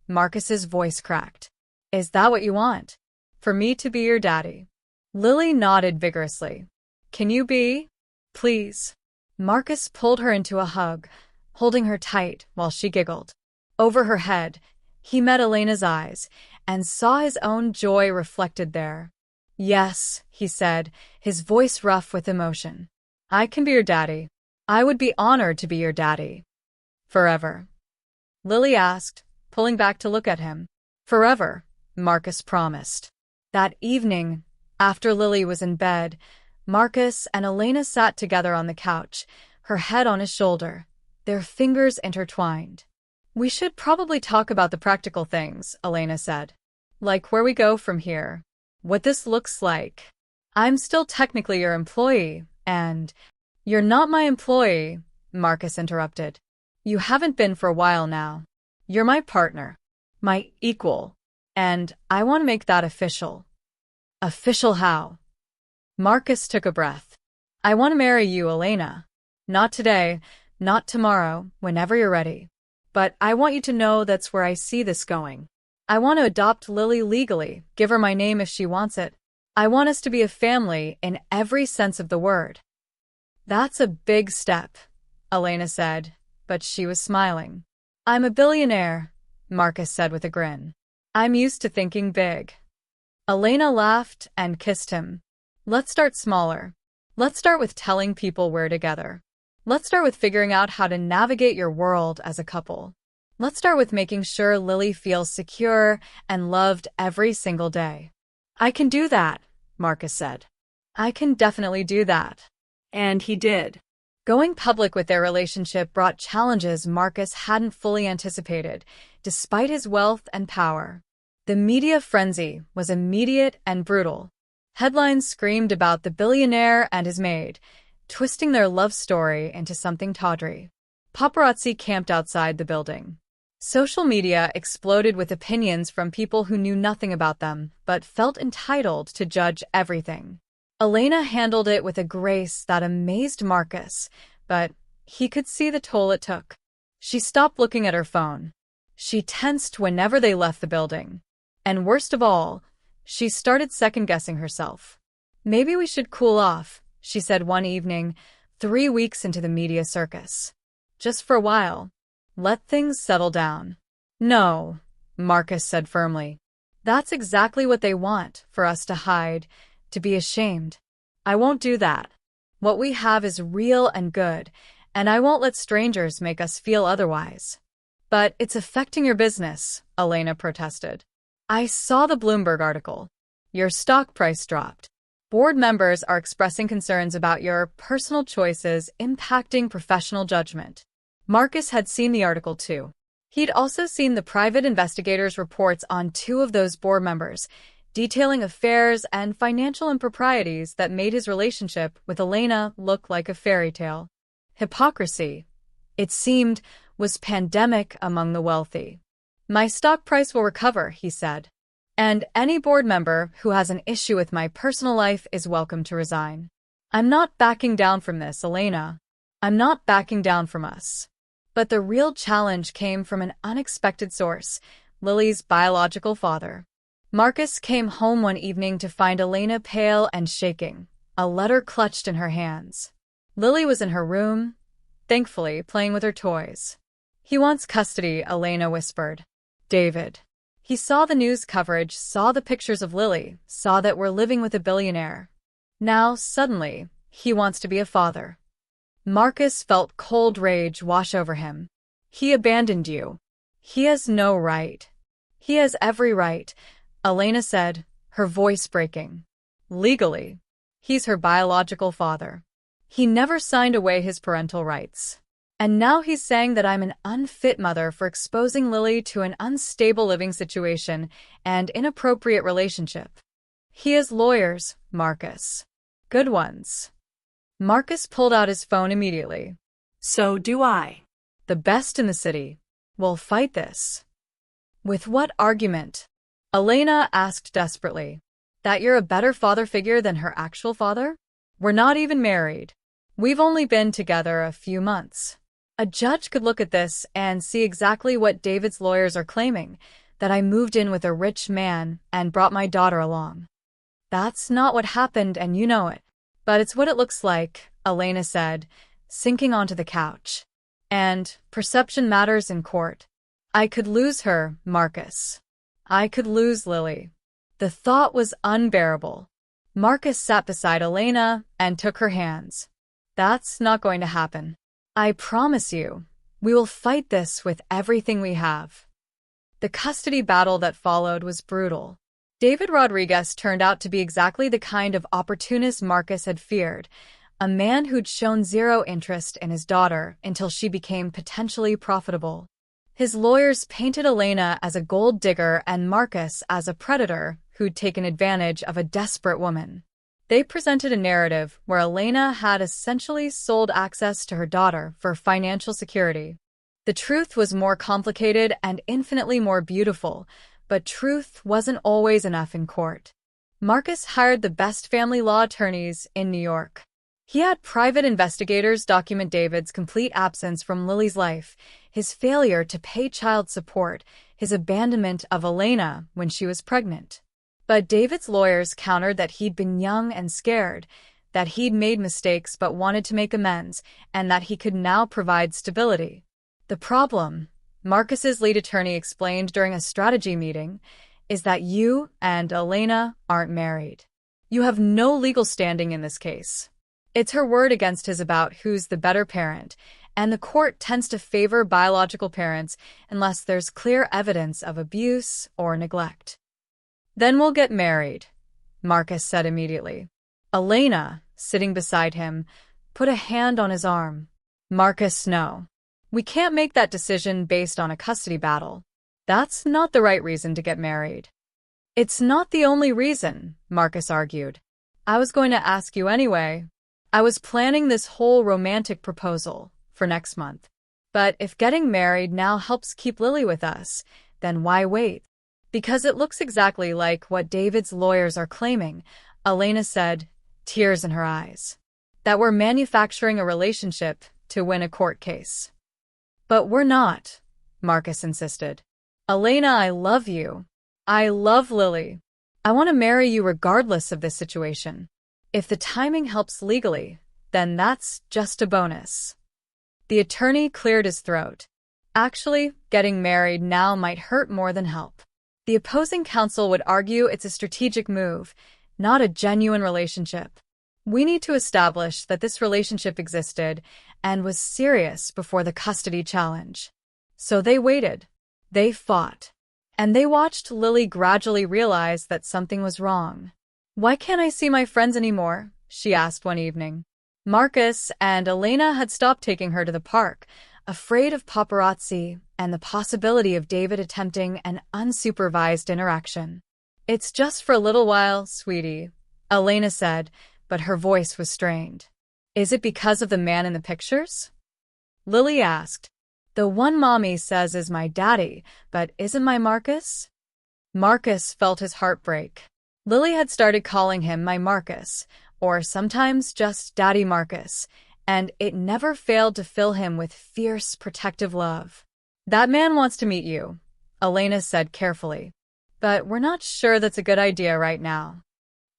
Marcus's voice cracked. "Is that what you want? For me to be your daddy?" Lily nodded vigorously. "Can you be? Please." Marcus pulled her into a hug, holding her tight while she giggled. Over her head, he met Elena's eyes and saw his own joy reflected there. "Yes," he said, his voice rough with emotion. "I can be your daddy. I would be honored to be your daddy." "Forever?" Lily asked, pulling back to look at him. "Forever," Marcus promised. That evening, after Lily was in bed, Marcus and Elena sat together on the couch, her head on his shoulder, their fingers intertwined. "We should probably talk about the practical things," Elena said. "Like where we go from here. What this looks like. I'm still technically your employee, and—" "You're not my employee," Marcus interrupted. "You haven't been for a while now. You're my partner. My equal. And I want to make that official." "Official how?" Marcus took a breath. "I want to marry you, Elena. Not today, not tomorrow, whenever you're ready. But I want you to know that's where I see this going. I want to adopt Lily legally, give her my name if she wants it. I want us to be a family in every sense of the word." "That's a big step," Elena said, but she was smiling. "I'm a billionaire," Marcus said with a grin. "I'm used to thinking big." Elena laughed and kissed him. Let's start smaller. Let's start with telling people we're together. Let's start with figuring out how to navigate your world as a couple. Let's start with making sure Lily feels secure and loved every single day. I can do that, Marcus said. I can definitely do that. And he did. Going public with their relationship brought challenges Marcus hadn't fully anticipated, despite his wealth and power. The media frenzy was immediate and brutal. Headlines screamed about the billionaire and his maid, twisting their love story into something tawdry. Paparazzi camped outside the building. Social media exploded with opinions from people who knew nothing about them, but felt entitled to judge everything. Elena handled it with a grace that amazed Marcus, but he could see the toll it took. She stopped looking at her phone. She tensed whenever they left the building. And worst of all, she started second-guessing herself. Maybe we should cool off, she said one evening, 3 weeks into the media circus. Just for a while. Let things settle down. No, Marcus said firmly. That's exactly what they want, for us to hide, to be ashamed. I won't do that. What we have is real and good, and I won't let strangers make us feel otherwise. But it's affecting your business, Elena protested. I saw the Bloomberg article. Your stock price dropped. Board members are expressing concerns about your personal choices impacting professional judgment. Marcus had seen the article too. He'd also seen the private investigators' reports on 2 of those board members, detailing affairs and financial improprieties that made his relationship with Elena look like a fairy tale. Hypocrisy, it seemed, was pandemic among the wealthy. My stock price will recover, he said. And any board member who has an issue with my personal life is welcome to resign. I'm not backing down from this, Elena. I'm not backing down from us. But the real challenge came from an unexpected source, Lily's biological father. Marcus came home one evening to find Elena pale and shaking, a letter clutched in her hands. Lily was in her room, thankfully playing with her toys. He wants custody, Elena whispered. David. He saw the news coverage, saw the pictures of Lily, saw that we're living with a billionaire. Now, suddenly, he wants to be a father. Marcus felt cold rage wash over him. He abandoned you. He has no right. He has every right, Elena said, her voice breaking. Legally, he's her biological father. He never signed away his parental rights. And now he's saying that I'm an unfit mother for exposing Lily to an unstable living situation and inappropriate relationship. He has lawyers, Marcus. Good ones. Marcus pulled out his phone immediately. So do I. The best in the city. We'll fight this. With what argument? Elena asked desperately. That you're a better father figure than her actual father? We're not even married. We've only been together a few months. A judge could look at this and see exactly what David's lawyers are claiming, that I moved in with a rich man and brought my daughter along. That's not what happened, and you know it. But it's what it looks like, Elena said, sinking onto the couch. And perception matters in court. I could lose her, Marcus. I could lose Lily. The thought was unbearable. Marcus sat beside Elena and took her hands. That's not going to happen. I promise you, we will fight this with everything we have. The custody battle that followed was brutal. David Rodriguez turned out to be exactly the kind of opportunist Marcus had feared, a man who'd shown zero interest in his daughter until she became potentially profitable. His lawyers painted Elena as a gold digger and Marcus as a predator who'd taken advantage of a desperate woman. They presented a narrative where Elena had essentially sold access to her daughter for financial security. The truth was more complicated and infinitely more beautiful, but truth wasn't always enough in court. Marcus hired the best family law attorneys in New York. He had private investigators document David's complete absence from Lily's life, his failure to pay child support, his abandonment of Elena when she was pregnant. But David's lawyers countered that he'd been young and scared, that he'd made mistakes but wanted to make amends, and that he could now provide stability. The problem, Marcus's lead attorney explained during a strategy meeting, is that you and Elena aren't married. You have no legal standing in this case. It's her word against his about who's the better parent, and the court tends to favor biological parents unless there's clear evidence of abuse or neglect. Then we'll get married, Marcus said immediately. Elena, sitting beside him, put a hand on his arm. Marcus, no. We can't make that decision based on a custody battle. That's not the right reason to get married. It's not the only reason, Marcus argued. I was going to ask you anyway. I was planning this whole romantic proposal for next month. But if getting married now helps keep Lily with us, then why wait? Because it looks exactly like what David's lawyers are claiming, Elena said, tears in her eyes. That we're manufacturing a relationship to win a court case. But we're not, Marcus insisted. Elena, I love you. I love Lily. I want to marry you regardless of this situation. If the timing helps legally, then that's just a bonus. The attorney cleared his throat. Actually, getting married now might hurt more than help. The opposing counsel would argue it's a strategic move, not a genuine relationship. We need to establish that this relationship existed and was serious before the custody challenge. So they waited. They fought. And they watched Lily gradually realize that something was wrong. Why can't I see my friends anymore? She asked one evening. Marcus and Elena had stopped taking her to the park, afraid of paparazzi and the possibility of David attempting an unsupervised interaction. It's just for a little while, sweetie, Elena said, but her voice was strained. Is it because of the man in the pictures? Lily asked. The one mommy says is my daddy, but isn't my Marcus? Marcus felt his heart break. Lily had started calling him my Marcus, or sometimes just Daddy Marcus, and it never failed to fill him with fierce, protective love. That man wants to meet you, Elena said carefully. But we're not sure that's a good idea right now.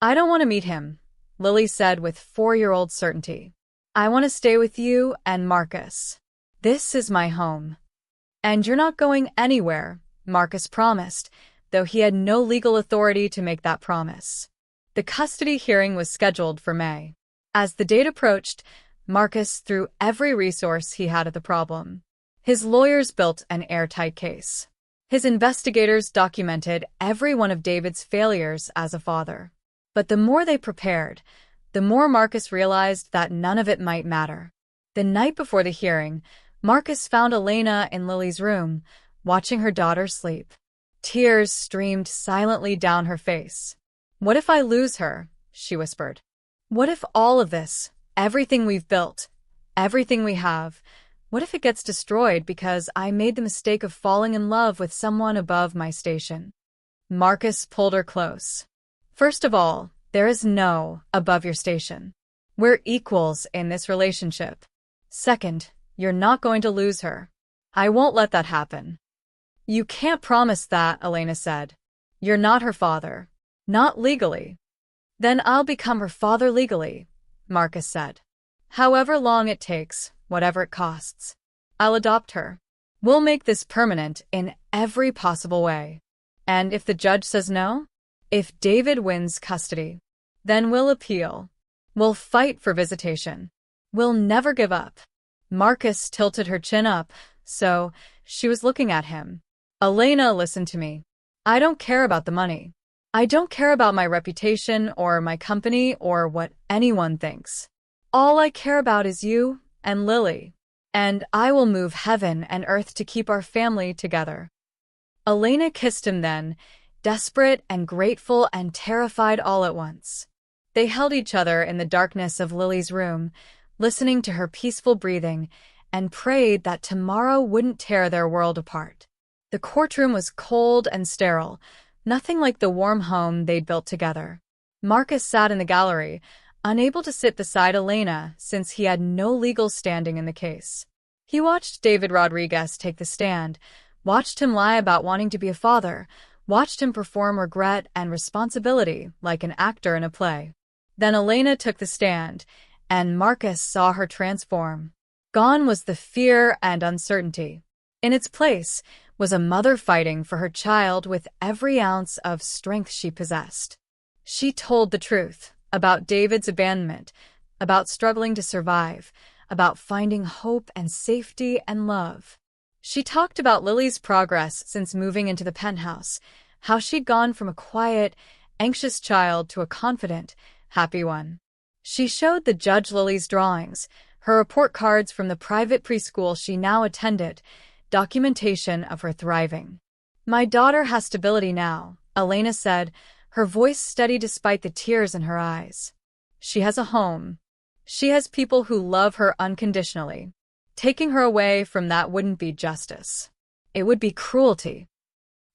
I don't want to meet him, Lily said with 4-year-old certainty. I want to stay with you and Marcus. This is my home. And you're not going anywhere, Marcus promised, though he had no legal authority to make that promise. The custody hearing was scheduled for May. As the date approached, Marcus threw every resource he had at the problem. His lawyers built an airtight case. His investigators documented every one of David's failures as a father. But the more they prepared, the more Marcus realized that none of it might matter. The night before the hearing, Marcus found Elena in Lily's room, watching her daughter sleep. Tears streamed silently down her face. What if I lose her? She whispered. What if all of this, everything we've built, everything we have, what if it gets destroyed because I made the mistake of falling in love with someone above my station? Marcus pulled her close. First of all, there is no above your station. We're equals in this relationship. Second, you're not going to lose her. I won't let that happen. You can't promise that, Elena said. You're not her father. Not legally. Then I'll become her father legally, Marcus said. However long it takes, whatever it costs. I'll adopt her. We'll make this permanent in every possible way. And if the judge says no? If David wins custody, then we'll appeal. We'll fight for visitation. We'll never give up. Marcus tilted her chin up, so she was looking at him. Elena, listen to me. I don't care about the money. I don't care about my reputation or my company or what anyone thinks. All I care about is you and Lily. And I will move heaven and earth to keep our family together. Elena kissed him then, desperate and grateful and terrified all at once. They held each other in the darkness of Lily's room, listening to her peaceful breathing, and prayed that tomorrow wouldn't tear their world apart. The courtroom was cold and sterile, nothing like the warm home they'd built together. Marcus sat in the gallery, unable to sit beside Elena since he had no legal standing in the case. He watched David Rodriguez take the stand, watched him lie about wanting to be a father, watched him perform regret and responsibility like an actor in a play. Then Elena took the stand, and Marcus saw her transform. Gone was the fear and uncertainty. In its place was a mother fighting for her child with every ounce of strength she possessed. She told the truth about David's abandonment, about struggling to survive, about finding hope and safety and love. She talked about Lily's progress since moving into the penthouse, how she'd gone from a quiet, anxious child to a confident, happy one. She showed the judge Lily's drawings, her report cards from the private preschool she now attended, documentation of her thriving. "My daughter has stability now," Elena said, her voice steady despite the tears in her eyes. "She has a home. She has people who love her unconditionally. Taking her away from that wouldn't be justice. It would be cruelty."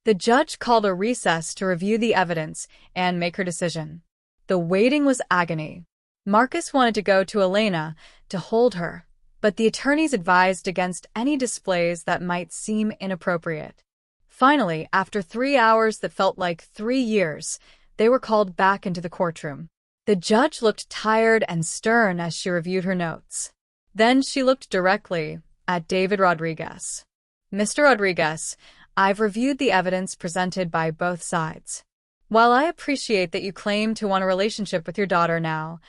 The judge called a recess to review the evidence and make her decision. The waiting was agony. Marcus wanted to go to Elena to hold her, but the attorneys advised against any displays that might seem inappropriate. Finally, after 3 hours that felt like 3 years, they were called back into the courtroom. The judge looked tired and stern as she reviewed her notes. Then she looked directly at David Rodriguez. "Mr. Rodriguez, I've reviewed the evidence presented by both sides. While I appreciate that you claim to want a relationship with your daughter now,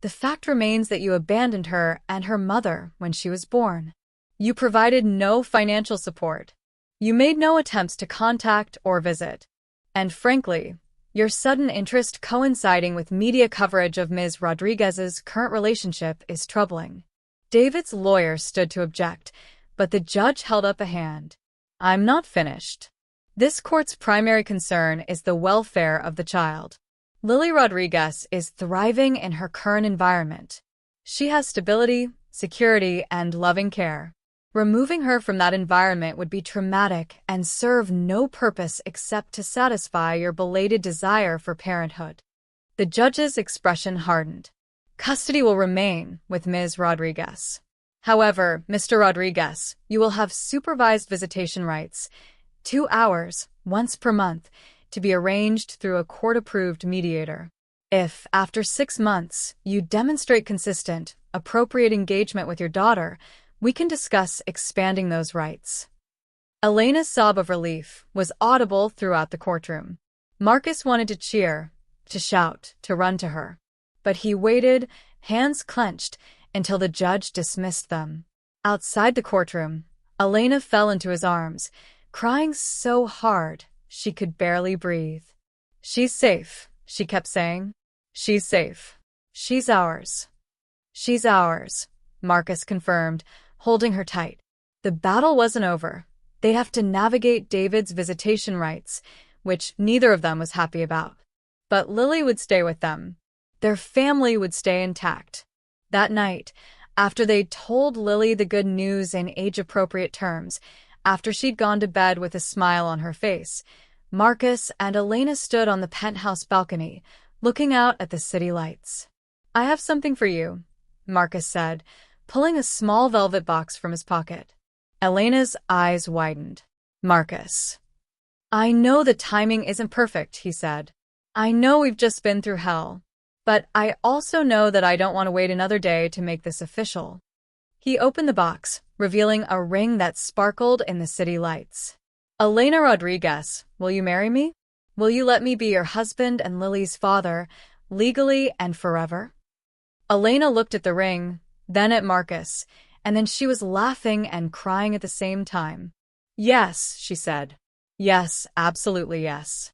the fact remains that you abandoned her and her mother when she was born. You provided no financial support. You made no attempts to contact or visit. And frankly, your sudden interest coinciding with media coverage of Ms. Rodriguez's current relationship is troubling." David's lawyer stood to object, but the judge held up a hand. "I'm not finished. This court's primary concern is the welfare of the child. Lily Rodriguez is thriving in her current environment. She has stability, security, and loving care. Removing her from that environment would be traumatic and serve no purpose except to satisfy your belated desire for parenthood." The judge's expression hardened. "Custody will remain with Ms. Rodriguez. However, Mr. Rodriguez, you will have supervised visitation rights, 2 hours, once per month, to be arranged through a court-approved mediator. If, after 6 months, you demonstrate consistent, appropriate engagement with your daughter, we can discuss expanding those rights." Elena's sob of relief was audible throughout the courtroom. Marcus wanted to cheer, to shout, to run to her. But he waited, hands clenched, until the judge dismissed them. Outside the courtroom, Elena fell into his arms, crying so hard she could barely breathe. "She's safe," she kept saying. "She's safe. She's ours. She's ours," Marcus confirmed, holding her tight. The battle wasn't over. They'd have to navigate David's visitation rights, which neither of them was happy about. But Lily would stay with them. Their family would stay intact. That night, after they'd told Lily the good news in age-appropriate terms, after she'd gone to bed with a smile on her face, Marcus and Elena stood on the penthouse balcony, looking out at the city lights. "I have something for you," Marcus said, pulling a small velvet box from his pocket. Elena's eyes widened. "Marcus." "I know the timing isn't perfect," he said. "I know we've just been through hell. But I also know that I don't want to wait another day to make this official." He opened the box, revealing a ring that sparkled in the city lights. "Elena Rodriguez, will you marry me? Will you let me be your husband and Lily's father, legally and forever?" Elena looked at the ring, then at Marcus, and then she was laughing and crying at the same time. "Yes," she said. "Yes, absolutely yes."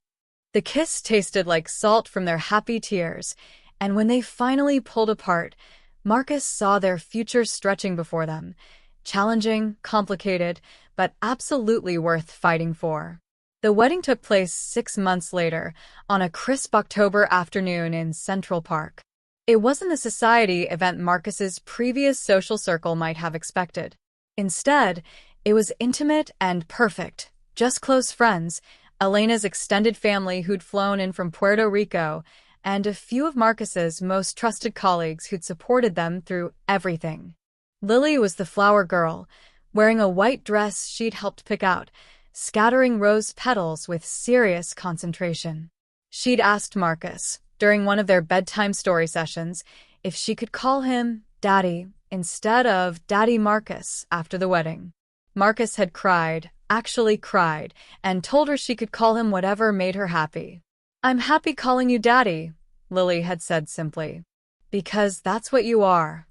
The kiss tasted like salt from their happy tears, and when they finally pulled apart, Marcus saw their future stretching before them, challenging, complicated, but absolutely worth fighting for. The wedding took place 6 months later, on a crisp October afternoon in Central Park. It wasn't the society event Marcus's previous social circle might have expected. Instead, it was intimate and perfect, just close friends, Elena's extended family who'd flown in from Puerto Rico, and a few of Marcus's most trusted colleagues who'd supported them through everything. Lily was the flower girl, wearing a white dress she'd helped pick out, scattering rose petals with serious concentration. She'd asked Marcus, during one of their bedtime story sessions, if she could call him Daddy instead of Daddy Marcus after the wedding. Marcus had cried, actually cried, and told her she could call him whatever made her happy. "I'm happy calling you Daddy," Lily had said simply. "Because that's what you are."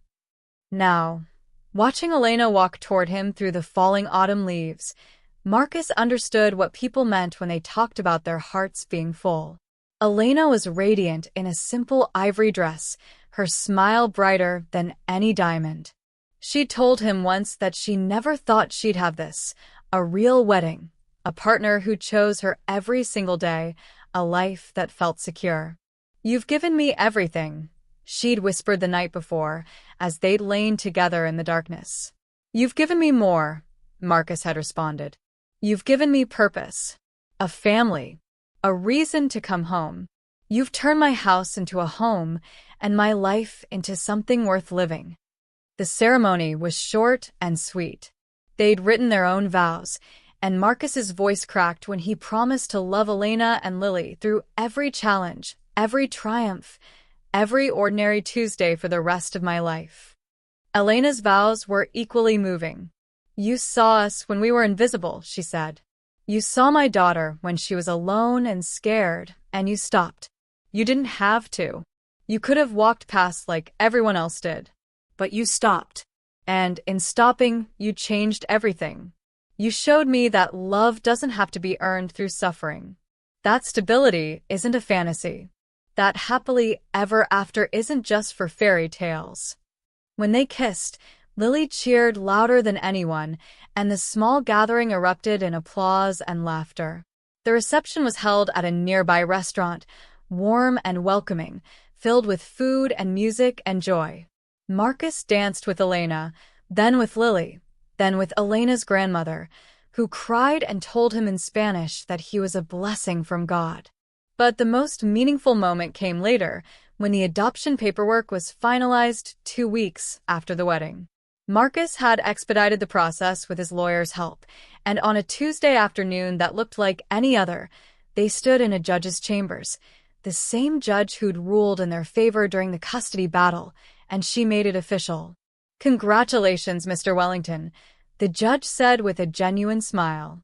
Now, watching Elena walk toward him through the falling autumn leaves, Marcus understood what people meant when they talked about their hearts being full. Elena was radiant in a simple ivory dress, her smile brighter than any diamond. She told him once that she never thought she'd have this, a real wedding, a partner who chose her every single day, a life that felt secure. "You've given me everything," she'd whispered the night before, as they'd lain together in the darkness. "You've given me more," Marcus had responded. "You've given me purpose, a family, a reason to come home. You've turned my house into a home and my life into something worth living." The ceremony was short and sweet. They'd written their own vows, and Marcus's voice cracked when he promised to love Elena and Lily through every challenge, every triumph, every ordinary Tuesday for the rest of my life. Elena's vows were equally moving. "You saw us when we were invisible," she said. "You saw my daughter when she was alone and scared, and you stopped. You didn't have to. You could have walked past like everyone else did. But you stopped. And in stopping, you changed everything. You showed me that love doesn't have to be earned through suffering. That stability isn't a fantasy. That happily ever after isn't just for fairy tales." When they kissed, Lily cheered louder than anyone, and the small gathering erupted in applause and laughter. The reception was held at a nearby restaurant, warm and welcoming, filled with food and music and joy. Marcus danced with Elena, then with Lily, then with Elena's grandmother, who cried and told him in Spanish that he was a blessing from God. But the most meaningful moment came later, when the adoption paperwork was finalized 2 weeks after the wedding. Marcus had expedited the process with his lawyer's help, and on a Tuesday afternoon that looked like any other, they stood in a judge's chambers, the same judge who'd ruled in their favor during the custody battle, and she made it official. "Congratulations, Mr. Wellington," the judge said with a genuine smile.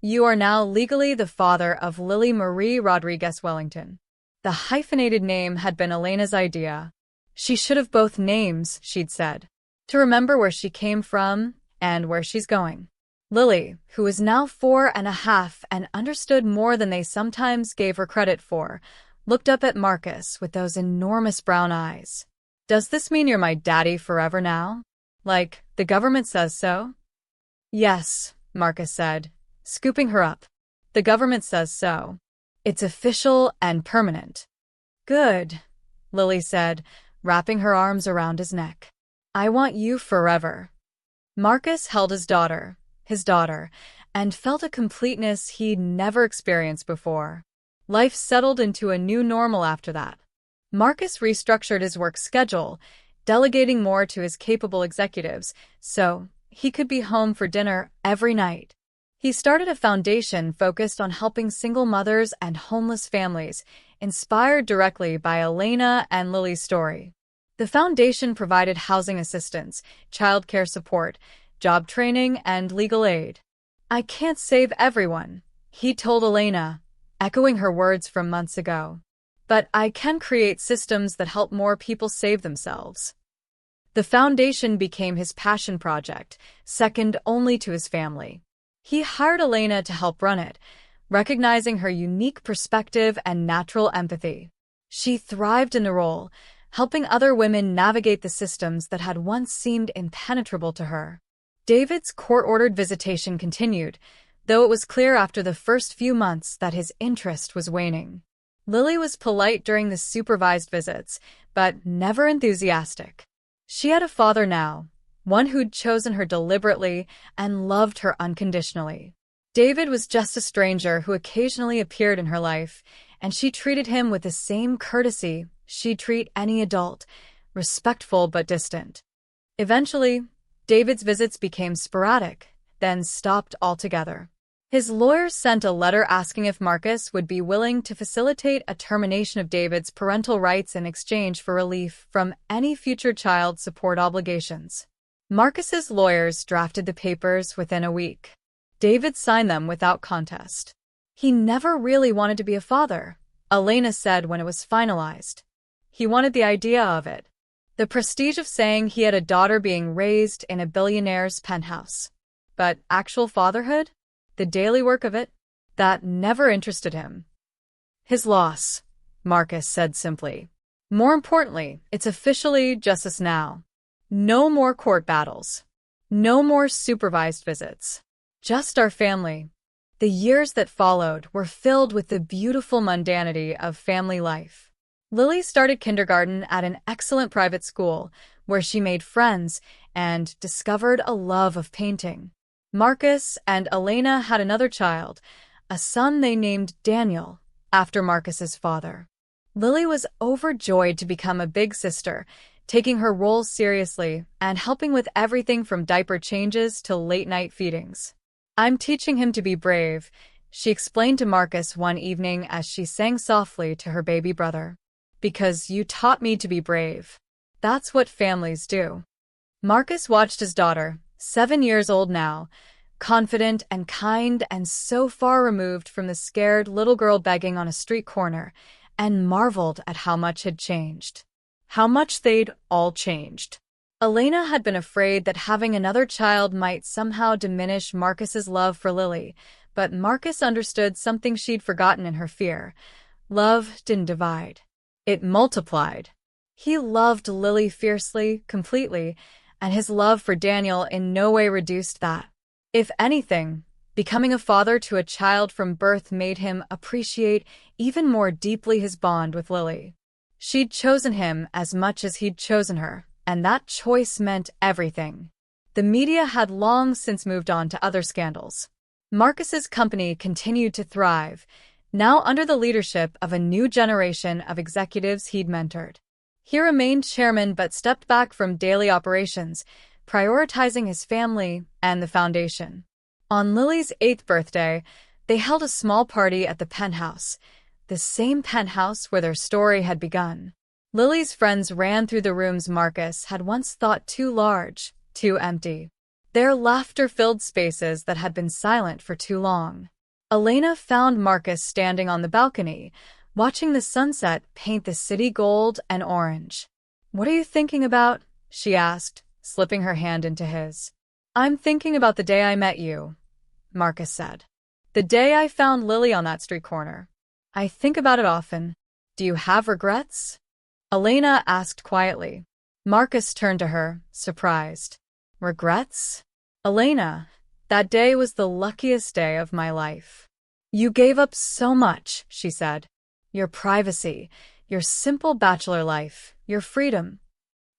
"You are now legally the father of Lily Marie Rodriguez Wellington." The hyphenated name had been Elena's idea. She should have both names, she'd said, to remember where she came from and where she's going. Lily, who was now 4.5 and understood more than they sometimes gave her credit for, looked up at Marcus with those enormous brown eyes. "Does this mean you're my daddy forever now? Like, the government says so?" "Yes," Marcus said, scooping her up. "The government says so. It's official and permanent." "Good," Lily said, wrapping her arms around his neck. "I want you forever." Marcus held his daughter, and felt a completeness he'd never experienced before. Life settled into a new normal after that. Marcus restructured his work schedule, delegating more to his capable executives, so he could be home for dinner every night. He started a foundation focused on helping single mothers and homeless families, inspired directly by Elena and Lily's story. The foundation provided housing assistance, childcare support, job training, and legal aid. "I can't save everyone," he told Elena, echoing her words from months ago. "But I can create systems that help more people save themselves." The foundation became his passion project, second only to his family. He hired Elena to help run it, recognizing her unique perspective and natural empathy. She thrived in the role, helping other women navigate the systems that had once seemed impenetrable to her. David's court-ordered visitation continued, though it was clear after the first few months that his interest was waning. Lily was polite during the supervised visits, but never enthusiastic. She had a father now, one who'd chosen her deliberately and loved her unconditionally. David was just a stranger who occasionally appeared in her life, and she treated him with the same courtesy she'd treat any adult, respectful but distant. Eventually, David's visits became sporadic, then stopped altogether. His lawyers sent a letter asking if Marcus would be willing to facilitate a termination of David's parental rights in exchange for relief from any future child support obligations. Marcus's lawyers drafted the papers within a week. David signed them without contest. He never really wanted to be a father, Elena said when it was finalized. He wanted the idea of it. The prestige of saying he had a daughter being raised in a billionaire's penthouse. But actual fatherhood? The daily work of it? That never interested him. His loss, Marcus said simply. More importantly, it's officially justice now. No more court battles. No more supervised visits. Just our family. The years that followed were filled with the beautiful mundanity of family life. Lily started kindergarten at an excellent private school, where she made friends and discovered a love of painting. Marcus and Elena had another child, a son they named Daniel, after Marcus's father. Lily was overjoyed to become a big sister, taking her role seriously and helping with everything from diaper changes to late-night feedings. I'm teaching him to be brave, she explained to Marcus one evening as she sang softly to her baby brother. Because you taught me to be brave. That's what families do. Marcus watched his daughter, 7 years old now, confident and kind and so far removed from the scared little girl begging on a street corner, and marveled at how much had changed. How much they'd all changed. Elena had been afraid that having another child might somehow diminish Marcus's love for Lily, but Marcus understood something she'd forgotten in her fear. Love didn't divide. It multiplied. He loved Lily fiercely, completely, and his love for Daniel in no way reduced that. If anything, becoming a father to a child from birth made him appreciate even more deeply his bond with Lily. She'd chosen him as much as he'd chosen her, and that choice meant everything. The media had long since moved on to other scandals. Marcus's company continued to thrive, now under the leadership of a new generation of executives he'd mentored. He remained chairman but stepped back from daily operations, prioritizing his family and the foundation. On Lily's 8th birthday, they held a small party at the penthouse, the same penthouse where their story had begun. Lily's friends ran through the rooms Marcus had once thought too large, too empty. Their laughter filled spaces that had been silent for too long. Elena found Marcus standing on the balcony, watching the sunset paint the city gold and orange. "What are you thinking about?" she asked, slipping her hand into his. "I'm thinking about the day I met you," Marcus said. "The day I found Lily on that street corner. I think about it often. Do you have regrets?" Elena asked quietly. Marcus turned to her, surprised. "Regrets? Elena, that day was the luckiest day of my life." "You gave up so much," she said. "Your privacy, your simple bachelor life, your freedom."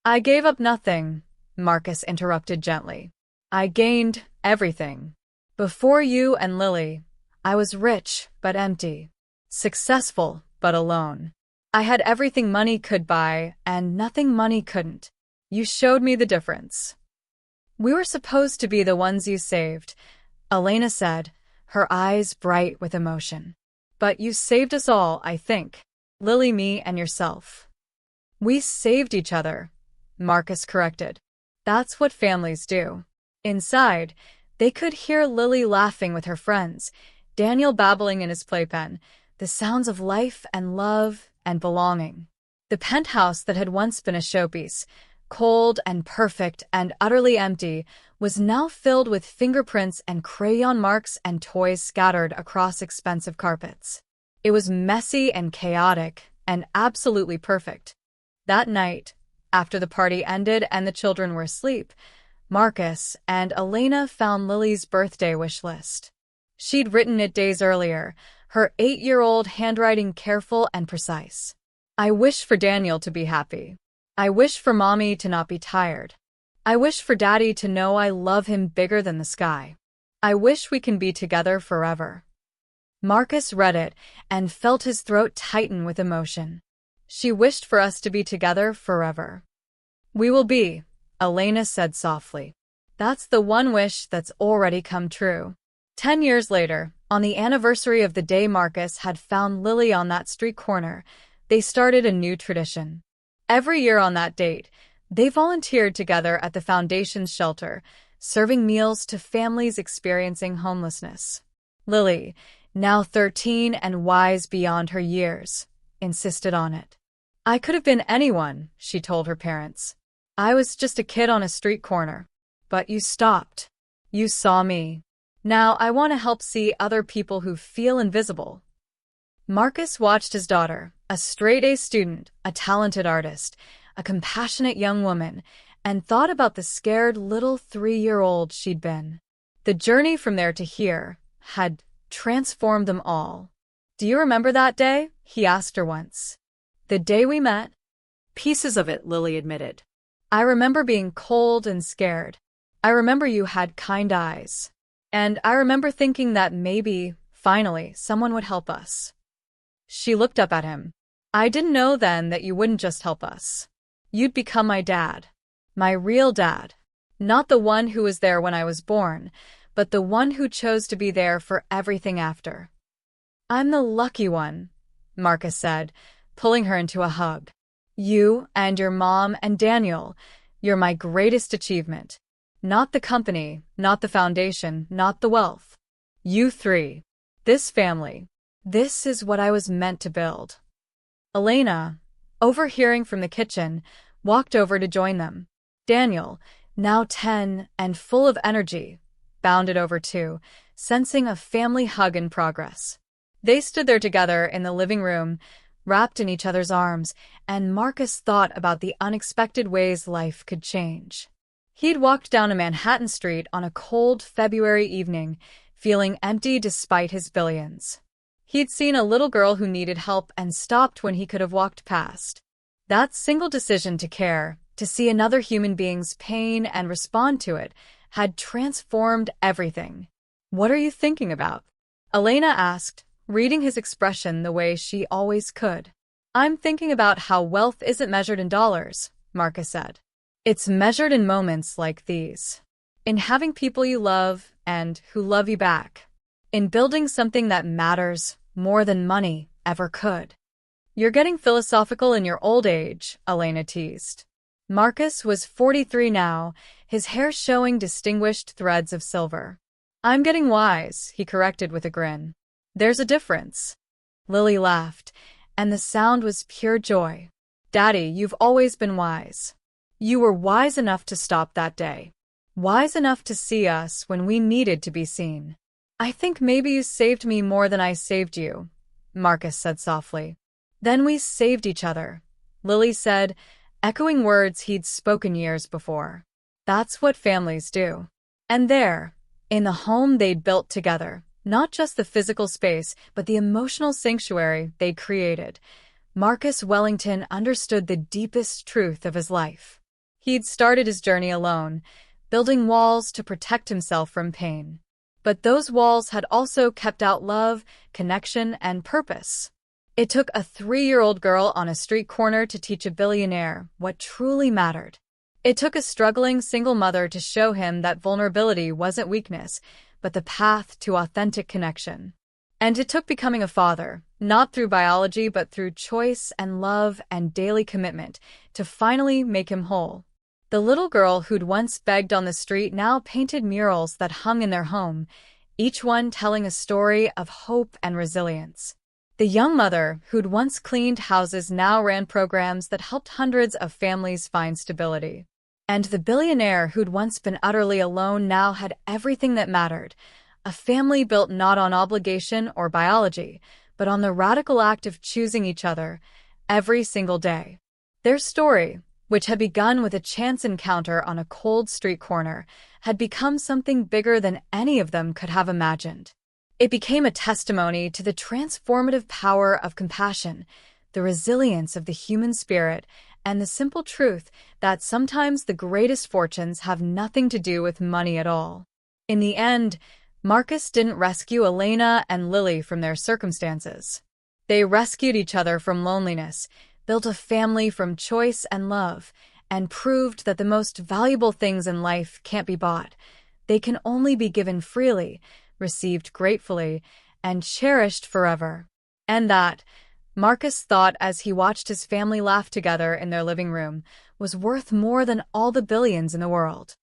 "I gave up nothing," Marcus interrupted gently. "I gained everything. Before you and Lily, I was rich but empty, successful but alone. I had everything money could buy and nothing money couldn't. You showed me the difference." "We were supposed to be the ones you saved," Elena said, her eyes bright with emotion. "But you saved us all, I think. Lily, me, and yourself." "We saved each other," Marcus corrected. "That's what families do." Inside, they could hear Lily laughing with her friends, Daniel babbling in his playpen, the sounds of life and love and belonging. The penthouse that had once been a showpiece, cold and perfect and utterly empty, was now filled with fingerprints and crayon marks and toys scattered across expensive carpets. It was messy and chaotic and absolutely perfect. That night, after the party ended and the children were asleep, Marcus and Elena found Lily's birthday wish list. She'd written it days earlier, her 8-year-old handwriting careful and precise. "I wish for Daniel to be happy. I wish for Mommy to not be tired. I wish for Daddy to know I love him bigger than the sky. I wish we can be together forever." Marcus read it and felt his throat tighten with emotion. "She wished for us to be together forever." "We will be," Elena said softly. "That's the one wish that's already come true." 10 years later, on the anniversary of the day Marcus had found Lily on that street corner, they started a new tradition. Every year on that date, they volunteered together at the Foundation's shelter, serving meals to families experiencing homelessness. Lily, now 13 and wise beyond her years, insisted on it. I could have been anyone, she told her parents. I was just a kid on a street corner. But you stopped. You saw me. Now I want to help see other people who feel invisible. Marcus watched his daughter, a straight-A student, a talented artist, a compassionate young woman, and thought about the scared little 3-year-old she'd been. The journey from there to here had transformed them all. Do you remember that day? He asked her once. The day we met? Pieces of it, Lily admitted. I remember being cold and scared. I remember you had kind eyes. And I remember thinking that maybe, finally, someone would help us. She looked up at him. I didn't know then that you wouldn't just help us. You'd become my dad. My real dad. Not the one who was there when I was born, but the one who chose to be there for everything after. I'm the lucky one, Marcus said, pulling her into a hug. You and your mom and Daniel, you're my greatest achievement. Not the company, not the foundation, not the wealth. You three. This family. This is what I was meant to build. Elena, overhearing from the kitchen, walked over to join them. Daniel, now 10 and full of energy, bounded over too, sensing a family hug in progress. They stood there together in the living room, wrapped in each other's arms, and Marcus thought about the unexpected ways life could change. He'd walked down a Manhattan street on a cold February evening, feeling empty despite his billions. He'd seen a little girl who needed help and stopped when he could have walked past. That single decision to care, to see another human being's pain and respond to it, had transformed everything. What are you thinking about? Elena asked, reading his expression the way she always could. I'm thinking about how wealth isn't measured in dollars, Marcus said. It's measured in moments like these. In having people you love and who love you back. In building something that matters more than money ever could. You're getting philosophical in your old age, Elena teased. Marcus was 43 now, his hair showing distinguished threads of silver. I'm getting wise, he corrected with a grin. There's a difference. Lily laughed, and the sound was pure joy. Daddy, you've always been wise. You were wise enough to stop that day. Wise enough to see us when we needed to be seen. I think maybe you saved me more than I saved you, Marcus said softly. Then we saved each other, Lily said, echoing words he'd spoken years before. That's what families do. And there, in the home they'd built together, not just the physical space, but the emotional sanctuary they'd created, Marcus Wellington understood the deepest truth of his life. He'd started his journey alone, building walls to protect himself from pain. But those walls had also kept out love, connection, and purpose. It took a 3-year-old girl on a street corner to teach a billionaire what truly mattered. It took a struggling single mother to show him that vulnerability wasn't weakness, but the path to authentic connection. And it took becoming a father, not through biology but through choice and love and daily commitment, to finally make him whole. The little girl who'd once begged on the street now painted murals that hung in their home, each one telling a story of hope and resilience. The young mother who'd once cleaned houses now ran programs that helped hundreds of families find stability. And the billionaire who'd once been utterly alone now had everything that mattered, a family built not on obligation or biology, but on the radical act of choosing each other every single day. Their story, which had begun with a chance encounter on a cold street corner, had become something bigger than any of them could have imagined. It became a testimony to the transformative power of compassion, the resilience of the human spirit, and the simple truth that sometimes the greatest fortunes have nothing to do with money at all. In the end, Marcus didn't rescue Elena and Lily from their circumstances. They rescued each other from loneliness, built a family from choice and love, and proved that the most valuable things in life can't be bought. They can only be given freely, received gratefully, and cherished forever. And that, Marcus thought as he watched his family laugh together in their living room, was worth more than all the billions in the world.